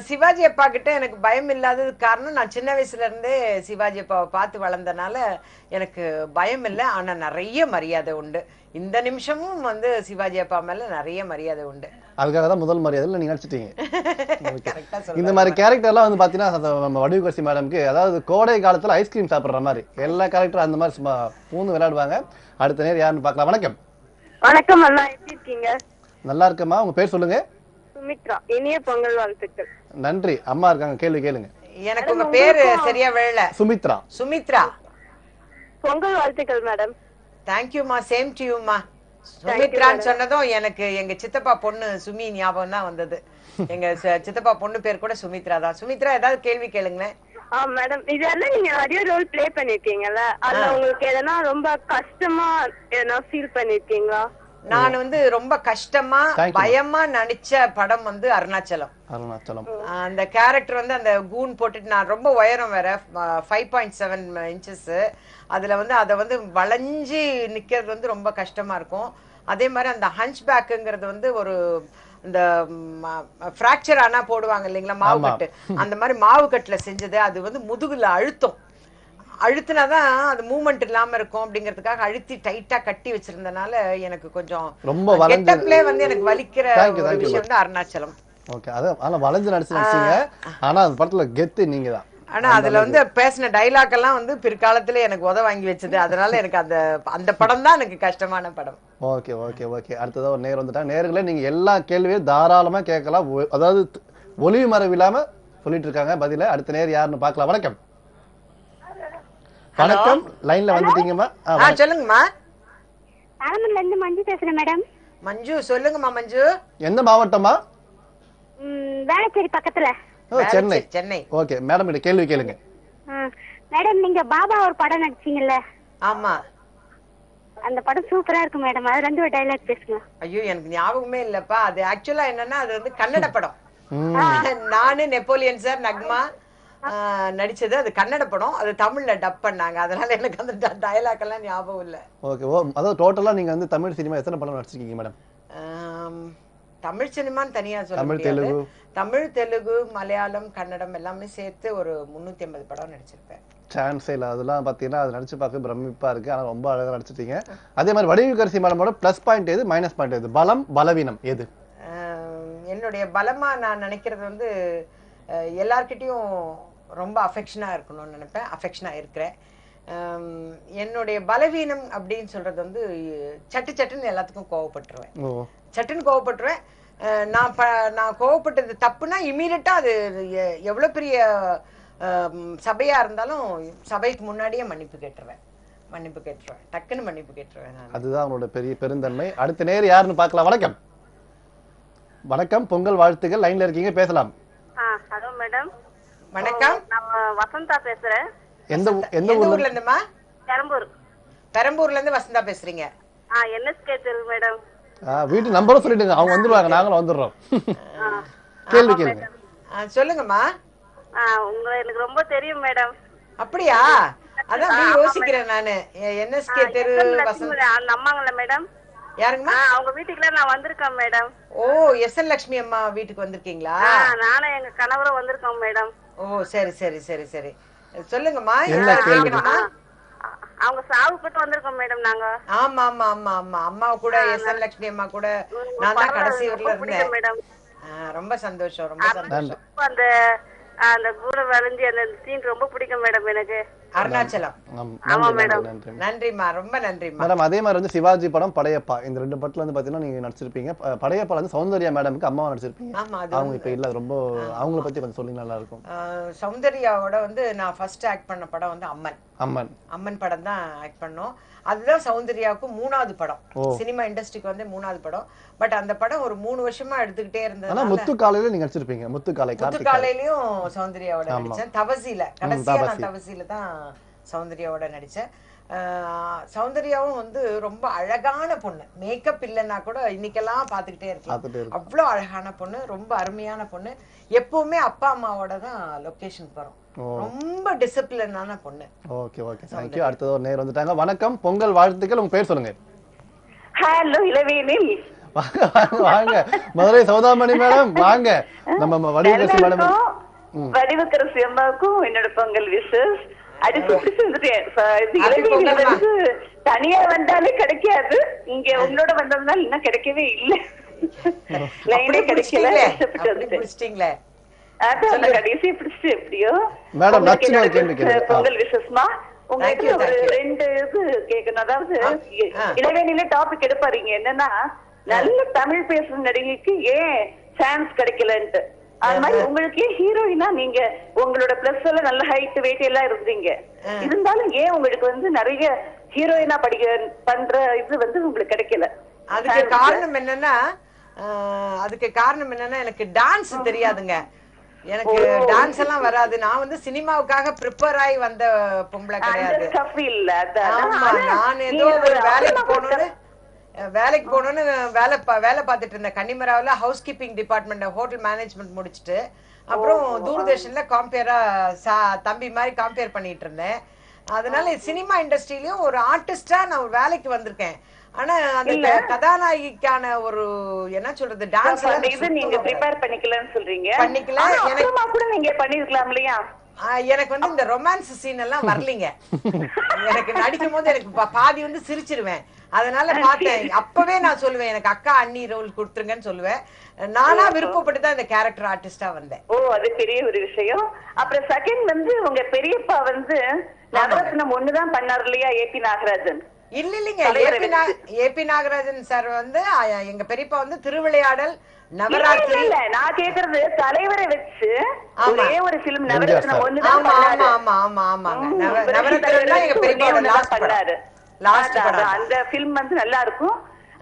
சிவாஜி அப்பா கிட்ட எனக்கு பயம் இல்லாததுக்கு காரணம், நான் சின்ன வயசுல இருந்தே சிவாஜி அப்பாவை பார்த்து வளர்ந்தனால எனக்கு பயம் இல்லை. ஆனா நிறைய மரியாதை உண்டு. இந்த நிமிஷமும் வந்து சிவாஜி அப்பா மேல நிறைய மரியாதை உண்டு. அதுக்காக தான் முதல் மரியாதையில் நீங்க நடிச்சிட்டீங்க. இந்த மாதிரி கேரக்டர் எல்லாம் வந்து பாத்தீங்கன்னா வடிவுகரசி மேடம்க்கு, அதாவது கோடை காலத்துல ஐஸ்கிரீம் சாப்பிடுற மாதிரி எல்லா கேரக்டரும் அந்த மாதிரி சும்மா பூந்து விளையாடுவாங்க. அடுத்த நேரம் யாருன்னு பார்க்கலாம். வணக்கம். வணக்கம் அண்ணா, எப்படி இருக்கீங்க? நல்லா இருக்கம்மா, உங்க பேர் சொல்லுங்க. சுமித்ரா. இனிய பொங்கல் வாழ்த்துக்கள். நன்றி. அம்மா இருக்காங்க, கேள்வி கேளுங்க. எனக்கு உங்க பேரு சரியா வேள. சுமித்ரா. சுமித்ரா. பொங்கல் வாழ்த்துக்கள் மேடம். தேங்க்யூமா, சேம் டு யூமா. சுமித்ரான்னு சொன்னதும் எனக்கு எங்க சித்தப்பா பொண்ணு சுமி ஞாபகம் தான் வந்தது. எங்க சித்தப்பா பொண்ணு பேர் கூட சுமித்ரா தான். சுமித்ரா, ஏதாவது கேள்வி கேளுங்களேன். மேடம், இதெல்லாம் நீங்க நிறைய ரோல் பிளே பண்ணிருக்கீங்கல்ல, அதுல உங்களுக்கு எதனா ரொம்ப கஷ்டமா எதனா ஃபீல் பண்ணிருக்கீங்களா? நான் வந்து ரொம்ப கஷ்டமா பயமா நடிச்ச படம் வந்து அருணாச்சலம். அந்த கேரக்டர் வந்து அந்த கூன் போட்டுட்டு, நான் ரொம்ப உயரம் வேற, 5.7 inches. அதுல வந்து அதை வந்து வளைஞ்சு நிக்கிறது வந்து ரொம்ப கஷ்டமா இருக்கும். அதே மாதிரி அந்த ஹஞ்ச் பேக்குங்கிறது வந்து ஒரு இந்த ஃப்ராக்சர் ஆனா போடுவாங்க இல்லைங்களா மாவு கட்டு, அந்த மாதிரி மாவு கட்டுல செஞ்சது. அது வந்து முதுகுல அழுத்தினாதான் அது மூவ்மெண்ட் இல்லாம இருக்கும் அப்படிங்கிறதுக்காக அழுத்தி டைட்டா கட்டி வச்சிருந்தனால எனக்கு கொஞ்சம் கெட்டப்லே வந்து எனக்கு வலிக்கிற ஒரு விஷயம் வந்து அருணாச்சலம். ஓகே, அத வளைஞ்சு நடிச்சீங்க. ஆனா அந்த படத்துல கெத்து நீங்க தான். ஆனா அதுல வந்து பேசின டைலாக் எல்லாம் வந்து பிற்காலத்துல எனக்கு உத வாங்கி வச்சது. அதனால எனக்கு அந்த படம் தான் எனக்கு கஷ்டமான படம். Okay okay okay. அடுத்ததா ஒரு நேர் வந்துட்டாங்க. நேர்களே, நீங்க எல்லா கேள்வியும் தாராளமா கேட்கலாம். அதாவது ஒளிவு மறைவு இல்லாம சொல்லிட்டு இருக்காங்க பதில. அடுத்த நேர் யாருன்னு பார்க்கலாம். வணக்கம். வணக்கம், லைன்ல வந்துட்டீங்கம்மா. சொல்லுங்கம்மா. ஆலமூர்ல இருந்து மஞ்சு பேசுறேன் மேடம். மஞ்சு, சொல்லுங்கம்மா. மஞ்சு, எந்த மாவட்டமா? வேளச்சேரி பக்கத்துல. சென்னை. சென்னை. ஓகே மேடம், கிட்ட கேள்வி கேளுங்க. மேடம், நீங்க பாபா ஒரு படம் நடிச்சீங்கல்ல? ஆமா. அந்த படம் சூப்பரா இருக்கு மேடம், அது ரெண்டு டைலாக் பேசுங்க. ஐயோ, எனக்கு ஞாபகமே இல்லப்பா. அது ஆக்சுவலா என்னன்னா, அது வந்து கன்னட படம். நானு, நெப்போலியன் சார், நக்மா நடிச்சது. அது கன்னட படம். அது தமிழ்ல டப் பண்ணாங்க. அதனால எனக்கு அந்த டயலாக் எல்லாம் ஞாபகம் இல்ல. ஓகே. அதாவது டோட்டலா நீங்க வந்து தமிழ் சினிமா எத்தனை படம் நடிச்சிருக்கீங்க மேடம்? தமிழ் சினிமான்னு தனியா சொல்ல முடியாது. தமிழ், தெலுங்கு, மலையாளம், கன்னடம் எல்லாமே சேர்த்து ஒரு 350 படம் நடிச்சிருப்பேன். சான்ஸே இல்ல. அதெல்லாம் பாத்தீங்கன்னா அது நடிச்சு பார்க்க பிரமிப்பா இருக்கு. ஆனா ரொம்ப அழகா நடிச்சிட்டீங்க. அதே மாதிரி வடிவுகரசி மேடமோட பிளஸ் பாயிண்ட் எது, மைனஸ் பாயிண்ட் எது, பலம் பலவீனம் எது? என்னுடைய பலமா நான் நினைக்கிறது வந்து எல்லார்கிட்டையும் ரொம்ப அஃபெக்ஷனா இருக்கணும்னு நினைப்பேன். அஃபெக்ஷனா இருக்கிறேன். என்னுடைய பலவீனம் அப்படின்னு சொல்றது வந்து சட்டுன்னு எல்லாத்துக்கும் கோவப்பட்டுருவேன். சட்டுன்னு கோவப்பட்டுருவேன். நான் கோவப்பட்டது தப்புனா இமீடியட்டா அது எவ்வளவு பெரிய சபையா இருந்தாலும் சபைக்கு முன்னாடியே மன்னிப்பு கேட்டுருவேன். டக்குன்னு மன்னிப்பு கேட்டுருவேன். அதுதான் அவனோட பெரிய பெருந்தன்மை. அடுத்த நேரம் யாருன்னு பார்க்கலாம். வணக்கம். வணக்கம், பொங்கல் வாழ்த்துக்கள். லைன்ல இருக்கீங்க, பேசலாம். Hello madam. வணக்கம். நான் வசந்தா பேசுறேன். எந்த ஊர்ல இருந்துமா? பெரம்பூர்ல இருந்து வசந்தா பேசுறீங்க. என்எஸ்கே தெரு மேடம். வீட்டு நம்பரும் சொல்லிடுங்க, அவங்க வந்துருவாங்க, நாங்களும் வந்துடுறோம். கேள்வி கேளுங்க. சொல்லுங்கம்மா. உங்களை எனக்கு ரொம்ப தெரியும் மேடம். அப்படியா? அதான் அப்படியே யோசிக்கிறேன் நானு. NSK தெரு வசந்த் அம்மாங்களா மேடம்? யாருங்கம்மா? அவங்க வீட்டுக்குள்ள நான் வந்திருக்கேன் மேடம். ஓ, SL லட்சுமி அம்மா வீட்டுக்கு வந்திருக்கீங்களா? நானும் எங்க கணவரும் வந்திருக்கோம் மேடம். ஓ, சரி சரி சரி சரி, சொல்லுங்கம்மா. அவங்க சாவுப்பட்டு வந்திருக்கோம் மேடம் நாங்க. ஆமா ஆமா ஆமா ஆமா, அம்மா கூட SL லட்சுமி அம்மா கூட நான் தான் கடைசி வரல இருந்தேன் மேடம். ரொம்ப சந்தோஷம், ரொம்ப சந்தோஷம். அந்த கூட வளைஞ்சி அந்த சீன் ரொம்ப பிடிக்கும் மேடம் எனக்கு. அருணாச்சலம். ஆமா மேடம். நன்றிமா, ரொம்ப நன்றிமா மேடம். அதே மாதிரி வந்து சிவாஜி படம், படையப்பா, இந்த 2 படத்துல வந்து பாத்தீங்கன்னா நீங்க நடிச்சிருப்பீங்க. படையப்பா வந்து சௌந்தர்யா மேடம்க்கு அம்மாவா நடிச்சிருப்பீங்க. அவங்க இப்ப இல்ல, ரொம்ப அவங்கள பத்தி கொஞ்சம் சொல்லுங்க, நல்லா இருக்கும். சௌந்தர்யாவோட வந்து நான் ஃபர்ஸ்ட் ஆக்ட் பண்ண படம் வந்து அம்மன் படம் தான் ஆக்ட் பண்ணோம். அதுதான் சௌந்தர்யாவுக்கு 3வது படம், சினிமா இண்டஸ்ட்ரிக்கு வந்து 3வது படம். பட் அந்த படம் ஒரு 3 வருஷமா எடுத்துக்கிட்டே இருந்தது. முத்துக்காலையில நீங்க நடிச்சிருப்பீங்க. முத்துக்காலையிலயும் சௌந்தர்யாவோட நடிச்சேன். தவசில, கடைசியா நான் தவசில தான் சௌந்தர்யாவோட நடிச்சேன். சௌந்தர்யாவும் வந்து ரொம்ப அழகான பொண்ணு. மேக்கப் இல்லைன்னா கூட இன்னைக்கெல்லாம் பாத்துக்கிட்டே இருக்கலாம், அவ்வளவு அழகான பொண்ணு, ரொம்ப அருமையான பொண்ணு. எப்பவுமே அப்பா அம்மாவோட தான் லொகேஷன் போறோம். ரொம்ப டிசிப்ளினான பொண்ணு. Okay okay, thank you. அடுத்து ஒரு நேர் வந்துட்டாங்க. வணக்கம், பொங்கல் வாழ்த்துக்கள். உங்க பேர் சொல்லுங்க. ஹலோ இளவேனில். வாங்க மதுரை சௌதாமணி மேடம், வாங்க. நம்ம வடிவக்கரசி மேடம், வடிவக்கரசி அம்மாவுக்கும் என்னோட பொங்கல் விஷஸ். தனியா வந்தாலே கிடைக்காது, இங்க உங்களோட வந்ததுனால இன்னும் கிடைக்கவே இல்லை. லைனே கிடைக்கல. கடைசி பிடிச்சு எப்படியோ பொங்கல் விஷஸ்மா. உங்களுக்கு ஒரு 2 இது கேட்கணும். அதாவது இளவேனில டாபிக் எடுப்பாருங்க, என்னன்னா நல்ல தமிழ் பேசுற நடிகைக்கு ஏன் சான்ஸ் கிடைக்கலன்ட்டு. அது மாதிரி உங்களுக்கு ஹீரோயினா நீங்க உங்களோட பிளஸ் எல்லாம் நல்ல ஹைட் வெயிட் எல்லாம் இருந்தீங்க, இருந்தாலும் ஏன் உங்களுக்கு வந்து நிறைய ஹீரோயினா பண்ற இது வந்து உங்களுக்கு கிடைக்கல? அதுக்கு காரணம் என்னன்னா எனக்கு டான்ஸ் தெரியாதுங்க. எனக்கு டான்ஸ் எல்லாம் வராது. நான் வந்து சினிமாவுக்காக ப்ரிப்பேர் ஆகி வந்த பொம்பளை கிடையாது. நான் ஏதோ ஒரு வேலைக்கு போகணும்னு வேலை பார்த்துட்டு இருந்தேன். கன்னிமராவில் housekeeping department, hotel management முடிச்சுட்டு அப்புறம் தூர்தர்ஷன்ல காம்பியரா தம்பி மாதிரி காம்பியர் பண்ணிட்டு இருந்தேன். அதனால சினிமா இண்டஸ்ட்ரியிலயும் ஒரு ஆர்டிஸ்டா நான் ஒரு வேலைக்கு வந்திருக்கேன். ஆனா அந்த கதாநாயகிக்கான ஒரு என்ன சொல்றது, டான்ஸ் நீங்க ப்ரிப்பேர் பண்ணிக்கலன்னு சொல்றீங்க. பண்ணிக்கல, எனக்கு கூட நீங்க பண்ணிருக்கலாம் இல்லையா? எனக்கு வந்து இந்த ரொமான்ஸ் சீன் எல்லாம் வரலீங்க. எனக்கு நடிக்கும் போது எனக்கு பாதி வந்து சிரிச்சிருவேன். அதனால பார்த்தேன், அப்பவே நான் சொல்லுவேன் எனக்கு அக்கா அண்ணி ரோல் கொடுத்துருங்கன்னு சொல்லுவேன். நானா விருப்பப்பட்டு தான் இந்த கேரக்டர் ஆர்டிஸ்டா வந்தேன். ஓ, அது பெரிய ஒரு விஷயம். அப்புறம் செகண்ட் வந்து உங்க பெரியப்பா வந்து நவரத்னம் 1 தான் பண்ணாரு இல்லையா, ஏபி நாகராஜன்? இல்லைங்க, ஏபி நாகராஜன் சார் வந்து எங்க பெரியப்பா வந்து திருவிளையாடல், நவராத்திரி. நான் கேக்குறது தலைவரை வச்சு ஒரே ஒரு பிலிம் நவரத்னம் 1 தான் பண்ணாரு. ஆமா ஆமா ஆமாங்க, நவரத்னம் எங்க பெரியப்பா லாஸ்ட் பண்ணாரு. அந்த பிலிம் வந்து நல்லா இருக்கும்.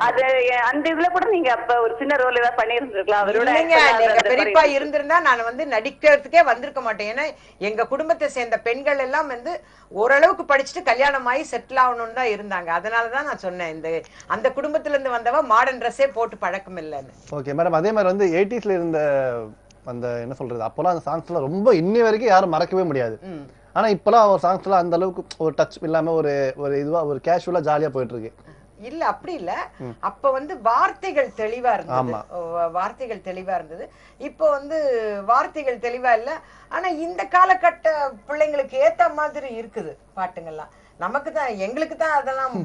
அது அந்த இதுல கூட நீங்க அப்ப ஒரு சின்ன ரோல் ஏதாவது பண்ணிருந்திருக்கலாம். எங்க பெரியப்பா இருந்திருந்தா நான் வந்து நடிக்கிறதுக்கே வந்திருக்க மாட்டேன். ஏன்னா எங்க குடும்பத்தை சேர்ந்த பெண்கள் எல்லாம் வந்து ஓரளவுக்கு படிச்சுட்டு கல்யாணம் ஆகி செட்டில் ஆகணும்னு தான் இருந்தாங்க. அதனாலதான் நான் சொன்னேன், இந்த அந்த குடும்பத்துல இருந்து வந்தவ மாடர்ன் ட்ரெஸ்ஸே போட்டு பழக்கம் இல்லைன்னு. Okay madam. அதே மாதிரி வந்து 80ஸ்ல இருந்த அந்த என்ன சொல்றது, அப்பெல்லாம் அந்த சாங்ஸ் எல்லாம் ரொம்ப இன்னி வரைக்கும் யாரும் மறக்கவே முடியாது. ஆனா இப்பெல்லாம் ஒரு சாங்ஸ் எல்லாம் அந்த அளவுக்கு ஒரு டச் இல்லாம ஒரு இதுவா ஒரு கேஷுவலா ஜாலியா போயிட்டு இருக்கு. இல்ல அப்படி இல்ல, அப்ப வந்து வார்த்தைகள் தெளிவா இருந்தது. இப்போ வந்து வார்த்தைகள் தெளிவா இல்ல. ஆனா இந்த காலகட்ட பிள்ளைங்களுக்கு ஏத்த மாதிரி இருக்குது பாட்டுங்கள்லாம். நமக்கு தான், எங்களுக்கு தான் அதெல்லாம்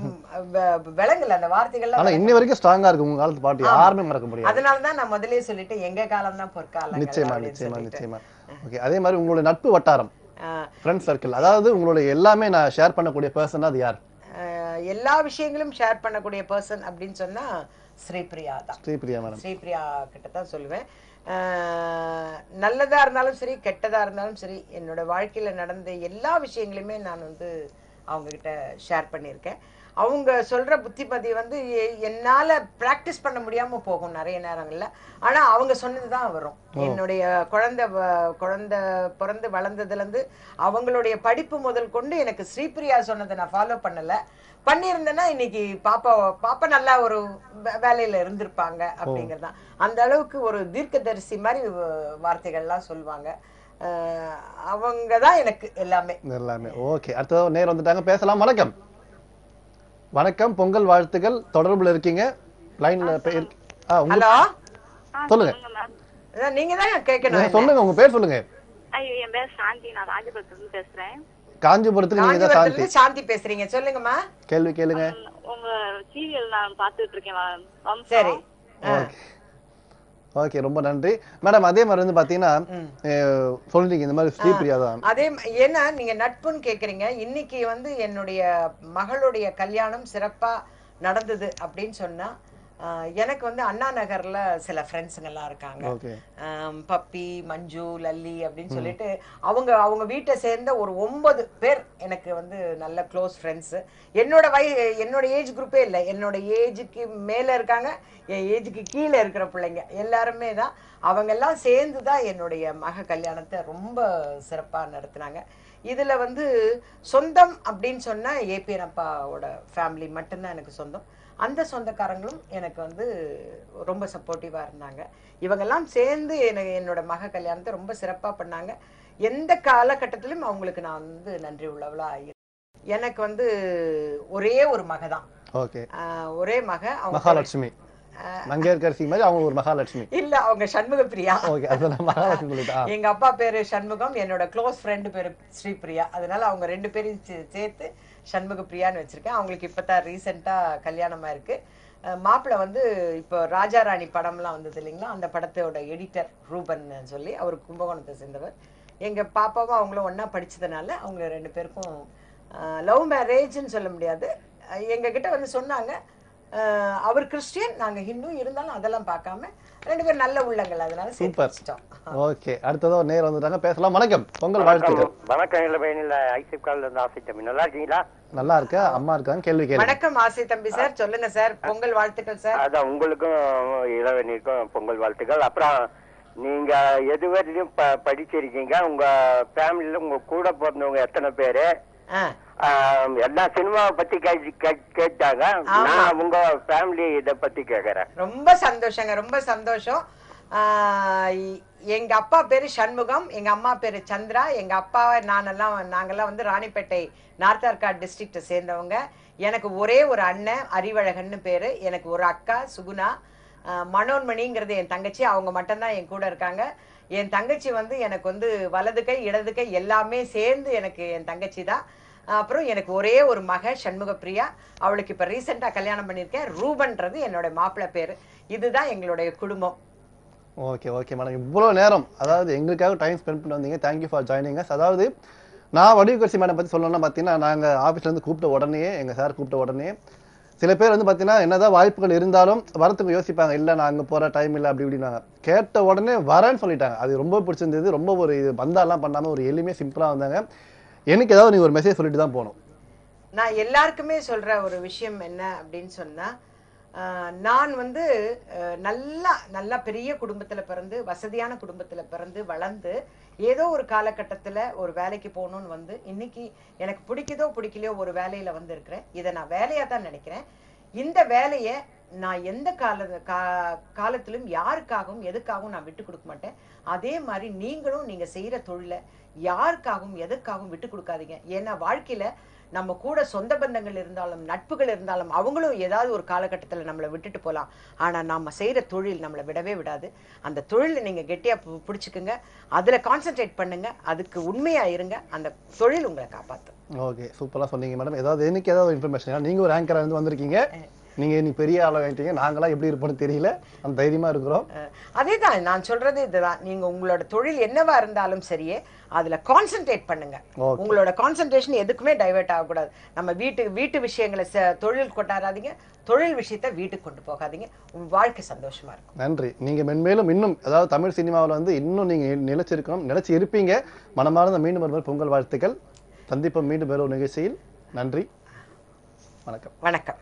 விளங்கல அந்த வார்த்தைகள். ஆனா இன்னி வரைக்கும் ஸ்ட்ராங்கா இருக்கு உங்க காலத்து பாட்டு, யாருமே மறக்க முடியாது. அதனாலதான் நான் முதல்லயே சொல்லிட்டு எங்க காலம் தான் பொற்காலம். நிச்சயமா. ஓகே. அதே மாதிரி உங்களுடைய நட்பு வட்டாரம், ஃப்ரெண்ட் சர்க்கிள், அதாவது உங்களுடைய எல்லாமே நான் ஷேர் பண்ணக்கூடிய பர்சன் அது யார்? எல்லா விஷயங்களும் ஷேர் பண்ணக்கூடிய பர்சன் அப்படின்னு சொன்னா ஸ்ரீபிரியா தான். ஸ்ரீபிரியா கிட்ட தான் சொல்லுவேன். நல்லதா இருந்தாலும் சரி, கெட்டதா இருந்தாலும் சரி, என்னோட வாழ்க்கையில நடந்த எல்லா விஷயங்களுமே நான் வந்து அவங்க கிட்ட ஷேர் பண்ணியிருக்கேன். அவங்க சொல்ற புத்திமதி வந்து என்னால பிராக்டிஸ் பண்ண முடியாம போகும் நிறைய நேரங்கள்ல. ஆனா அவங்க சொன்னதுதான் வரும். என்னுடைய குழந்தை பிறந்து வளர்ந்ததுல இருந்து அவங்களுடைய படிப்பு முதல் கொண்டு எனக்கு ஸ்ரீபிரியா சொன்னதை நான் ஃபாலோ பண்ணியிருந்தேன்னா இன்னைக்கு பாப்பா நல்லா ஒரு வேலையில இருந்திருப்பாங்க அப்படிங்கறதுதான். அந்த அளவுக்கு ஒரு தீர்க்கதரிசி மாதிரி வார்த்தைகள்லாம் சொல்லுவாங்க. அவங்க தான் எனக்கு எல்லாமே. ஓகே, அடுத்த நேரம் வந்துட்டாங்க, பேசலாம். வணக்கம். வணக்கம், பொங்கல் வாழ்த்துக்கள். தொடர்புல இருக்கீங்க, லைன்ல ஹலோ சொல்லுங்க. நீங்க தான் கேட்கணும். சொல்லுங்க, உங்க பேர் சொல்லுங்க. ஐயோ, என் பேர் சாந்தி, நான் ராஜபுரத்துல இருந்து பேசுறேன். காஞ்சிபுரத்துல நீங்க தான் சாந்தி. சாந்தி பேசுறீங்க, சொல்லுங்கம்மா. கேள்வி கேளுங்க. உங்க சீரியல் நான் பார்த்துட்டு இருக்கேன். சரி, ஓகே, ரொம்ப நன்றி மேடம். அதே மாதிரி வந்து பாத்தீங்கன்னா சொல்றீங்க இந்த மாதிரி ஸ்ரீபிரியா தான். அதே ஏன்னா நீங்க நட்புன்னு கேக்குறீங்க. இன்னைக்கு வந்து என்னுடைய மகளுடைய கல்யாணம் சிறப்பா நடந்தது அப்படின்னு சொன்னா, எனக்கு வந்து அண்ணா நகர்ல சில ஃப்ரெண்ட்ஸுங்க எல்லாம் இருக்காங்க. பப்பி, மஞ்சு, லல்லி அப்படின்னு சொல்லிட்டு அவங்க வீட்டை சேர்ந்த ஒரு 9 பேர் எனக்கு வந்து நல்ல க்ளோஸ் ஃப்ரெண்ட்ஸ். என்னோட ஏஜ் குரூப்பே இல்லை, என்னோட ஏஜுக்கு மேல இருக்காங்க, என் ஏஜுக்கு கீழே இருக்கிற பிள்ளைங்க எல்லாருமே தான். அவங்க எல்லாம் சேர்ந்து தான் என்னுடைய மக கல்யாணத்தை ரொம்ப சிறப்பா நடத்தினாங்க. இதுல வந்து சொந்தம் அப்படின்னு சொன்னா ஏபிஎன் அப்பாவோட ஃபேமிலி மட்டும்தான் எனக்கு சொந்தம். அந்த சொந்தக்காரங்களும் எனக்கு வந்து ரொம்ப சப்போர்ட்டிவா இருந்தாங்க. இவங்கெல்லாம் சேர்ந்து என்னோட மக கல்யாணத்தை ரொம்ப சிறப்பா பண்ணாங்க. எந்த காலகட்டத்திலும் அவங்களுக்கு நான் வந்து நன்றி உள்ளவளா ஆகிறேன். எனக்கு வந்து ஒரே ஒரு மக தான். ஒரே மக, மகாலட்சுமி. மங்கையர்கரசி மாதிரி அவங்க ஒரு மகாலட்சுமி இல்ல, அவங்க சண்முக பிரியா. எங்க அப்பா பேரு சண்முகம், என்னோட க்ளோஸ் ஃப்ரெண்டு பேரு ஸ்ரீபிரியா. அதனால அவங்க 2 பேரையும் சேர்த்து சண்முக பிரியான்னு வச்சிருக்கேன். அவங்களுக்கு இப்பதான் ரீசெண்டா கல்யாணமா இருக்கு. மாப்பிள்ளை வந்து இப்போ ராஜாராணி படம்லாம் வந்தது இல்லைங்களா, அந்த படத்தோட எடிட்டர் ரூபன் சொல்லி, அவர் கும்பகோணத்தை சேர்ந்தவர். எங்க பாப்பாவும் அவங்களும் ஒன்னா படிச்சதுனால அவங்க 2 பேருக்கும் லவ் மேரேஜ்ன்னு சொல்ல முடியாது. எங்க கிட்ட வந்து சொன்னாங்க, அவர் கிறிஸ்டியன், நாங்க ஹிந்து, இருந்தாலும் அதெல்லாம் பார்க்காம 2 பேரும் நல்ல உள்ளங்கள். அதனால சூப்பர். ஓகே, அடுத்ததோ நேர் வந்துட்டாங்க, பேசலாம். வணக்கம், பொங்கல் வாழ்த்துக்கள். வணக்கம். ஐசிப் கால்ல இருந்து ஆசை தம்பி, நல்லா இருக்கீங்களா? நல்லா இருக்க. அம்மா இருக்காங்க, கேள்வி கேளுங்க. வணக்கம் ஆசை தம்பி சார், சொல்லுங்க சார். பொங்கல் வாழ்த்துக்கள் சார். அதான் உங்களுக்கும் இளவனிக்கும் பொங்கல் வாழ்த்துக்கள். அப்புறம் நீங்க எதுவரையும் படிச்சிருக்கீங்க? உங்க ஃபேமிலியில உங்க கூட பிறந்தவங்க எத்தனை பேரு? எல்லா சினிமாவை பத்தி கேட்டாங்க. நான் உங்க ஃபேமிலி இத பத்தி கேக்குறேன். ரொம்ப சந்தோஷங்க, ரொம்ப சந்தோஷம். எங்க அப்பா பேரு சண்முகம், எங்க அம்மா பேரு சந்திரா. எங்க அப்பா நாங்கெல்லாம் வந்து ராணிப்பேட்டை நார்த் ஆர்காட் டிஸ்ட்ரிக்ட சேர்ந்தவங்க. எனக்கு ஒரே ஒரு அண்ணன் அறிவழகன்னு பேரு. எனக்கு ஒரு அக்கா சுகுணா. மனோன்மணிங்கிறது என் தங்கச்சி, அவங்க மட்டும்தான் என் கூட இருக்காங்க. என் தங்கச்சி வந்து எனக்கு வந்து வலது கை இடது கை எல்லாமே சேர்ந்து எனக்கு என் தங்கச்சி தான். அப்புறம் எனக்கு ஒரே ஒரு மக சண்முக பிரியா, அவளுக்கு இப்ப ரீசெண்டா கல்யாணம் பண்ணியிருக்கேன். ரூபன்றது என்னோட மாப்பிள்ளை பேரு. இதுதான் எங்களுடைய குடும்பம். ஓகே ஓகே மேடம், இவ்வளவு நேரம் அதாவது எங்களுக்காக டைம் ஸ்பெண்ட் பண்ணி வந்தீங்க. Thank you for joining us. அதாவது நான் வடிவுக்கரசி மேடம் பத்தி சொல்லணும்னா பார்த்தீங்கன்னா, நாங்கள் ஆஃபீஸ்ல இருந்து கூப்பிட்ட உடனே, எங்க சார் கூப்பிட்ட உடனே சில பேர் வந்து பார்த்தீங்கன்னா என்னதான் வாய்ப்புகள் இருந்தாலும் வரத்துக்கு யோசிப்பாங்க, இல்லை நான் அங்கே போகிற டைம் இல்லை அப்படி இப்படின்னாங்க. கேட்ட உடனே வரேன்னு சொல்லிட்டாங்க. அது ரொம்ப பிடிச்சிருந்தது. ரொம்ப ஒரு இது பந்தாலாம் பண்ணாமல் ஒரு எளிமையாக சிம்பிளாக வந்தாங்க. எனக்கு ஏதாவது நீ ஒரு மெசேஜ் சொல்லிட்டு தான் போகணும். நான் எல்லாருக்குமே சொல்ற ஒரு விஷயம் என்ன அப்படின்னு சொன்னா, நான் வந்து நல்லா பெரிய குடும்பத்துல பிறந்து, வசதியான குடும்பத்துல பிறந்து வளர்ந்து, ஏதோ ஒரு காலகட்டத்துல ஒரு வேலைக்கு போகணும்னு வந்து, இன்னைக்கு எனக்கு பிடிக்குதோ பிடிக்கலையோ ஒரு வேலையில வந்து இருக்கிறேன். இதை நான் வேலையா தான் நினைக்கிறேன். இந்த வேலையை நான் எந்த காலத்திலும் யாருக்காகவும் எதுக்காகவும் நான் விட்டு கொடுக்க மாட்டேன். அதே மாதிரி நீங்களும் நீங்க செய்யற தொழிலை யாருக்காகவும் எதுக்காகவும் விட்டு கொடுக்காதீங்க. ஏன்னா வாழ்க்கையில நம்ம கூட சொந்த பந்தங்கள் இருந்தாலும் நட்புகள் இருந்தாலும் அவங்களும் ஏதாவது ஒரு காலகட்டத்தில் நம்மளை விட்டுட்டு போகலாம். ஆனால் நம்ம செய்கிற தொழில் நம்மளை விடவே விடாது. அந்த தொழிலை நீங்கள் கெட்டியாக பிடிச்சிக்குங்க, அதில் கான்சென்ட்ரேட் பண்ணுங்க, அதுக்கு உண்மையாக இருங்க. அந்த தொழில் உங்களை காப்பாற்றும். ஓகே, சூப்பராக சொன்னீங்க மேடம். ஏதாவது எனக்கு ஏதாவது இன்ஃபர்மேஷன், நீங்கள் ஒரு ஆங்கராக இருந்து வந்திருக்கீங்க, நீங்கள் இன்னைக்கு பெரிய ஆளை வாங்கிட்டீங்க. நாங்களாம் எப்படி இருப்போம்னு தெரியல, அந்த தைரியமாக இருக்கிறோம். அதே தான் நான் சொல்றது. இதுதான், நீங்கள் உங்களோட தொழில் என்னவா இருந்தாலும் சரியே அதுல கான்சென்ட்ரேட் பண்ணுங்க. உங்களோட கான்சென்ட்ரேஷன் எதுக்குமே டைவர்ட் ஆகக்கூடாது. நம்ம வீட்டு விஷயங்களை தொழில் கொண்டாடாதீங்க, தொழில் விஷயத்தை வீட்டுக்கு கொண்டு போகாதீங்க. உங்க வாழ்க்கை சந்தோஷமா இருக்கும். நன்றி. நீங்க மென்மேலும் இன்னும் அதாவது தமிழ் சினிமாவில் வந்து இன்னும் நீங்க நிலைச்சிருக்கணும், நிலைச்சி இருப்பீங்க. மனமார்ந்த மீண்டும் ஒரு பொங்கல் வாழ்த்துக்கள். சந்திப்போம் மீண்டும் வேற ஒரு நிகழ்ச்சியில். நன்றி, வணக்கம். வணக்கம்.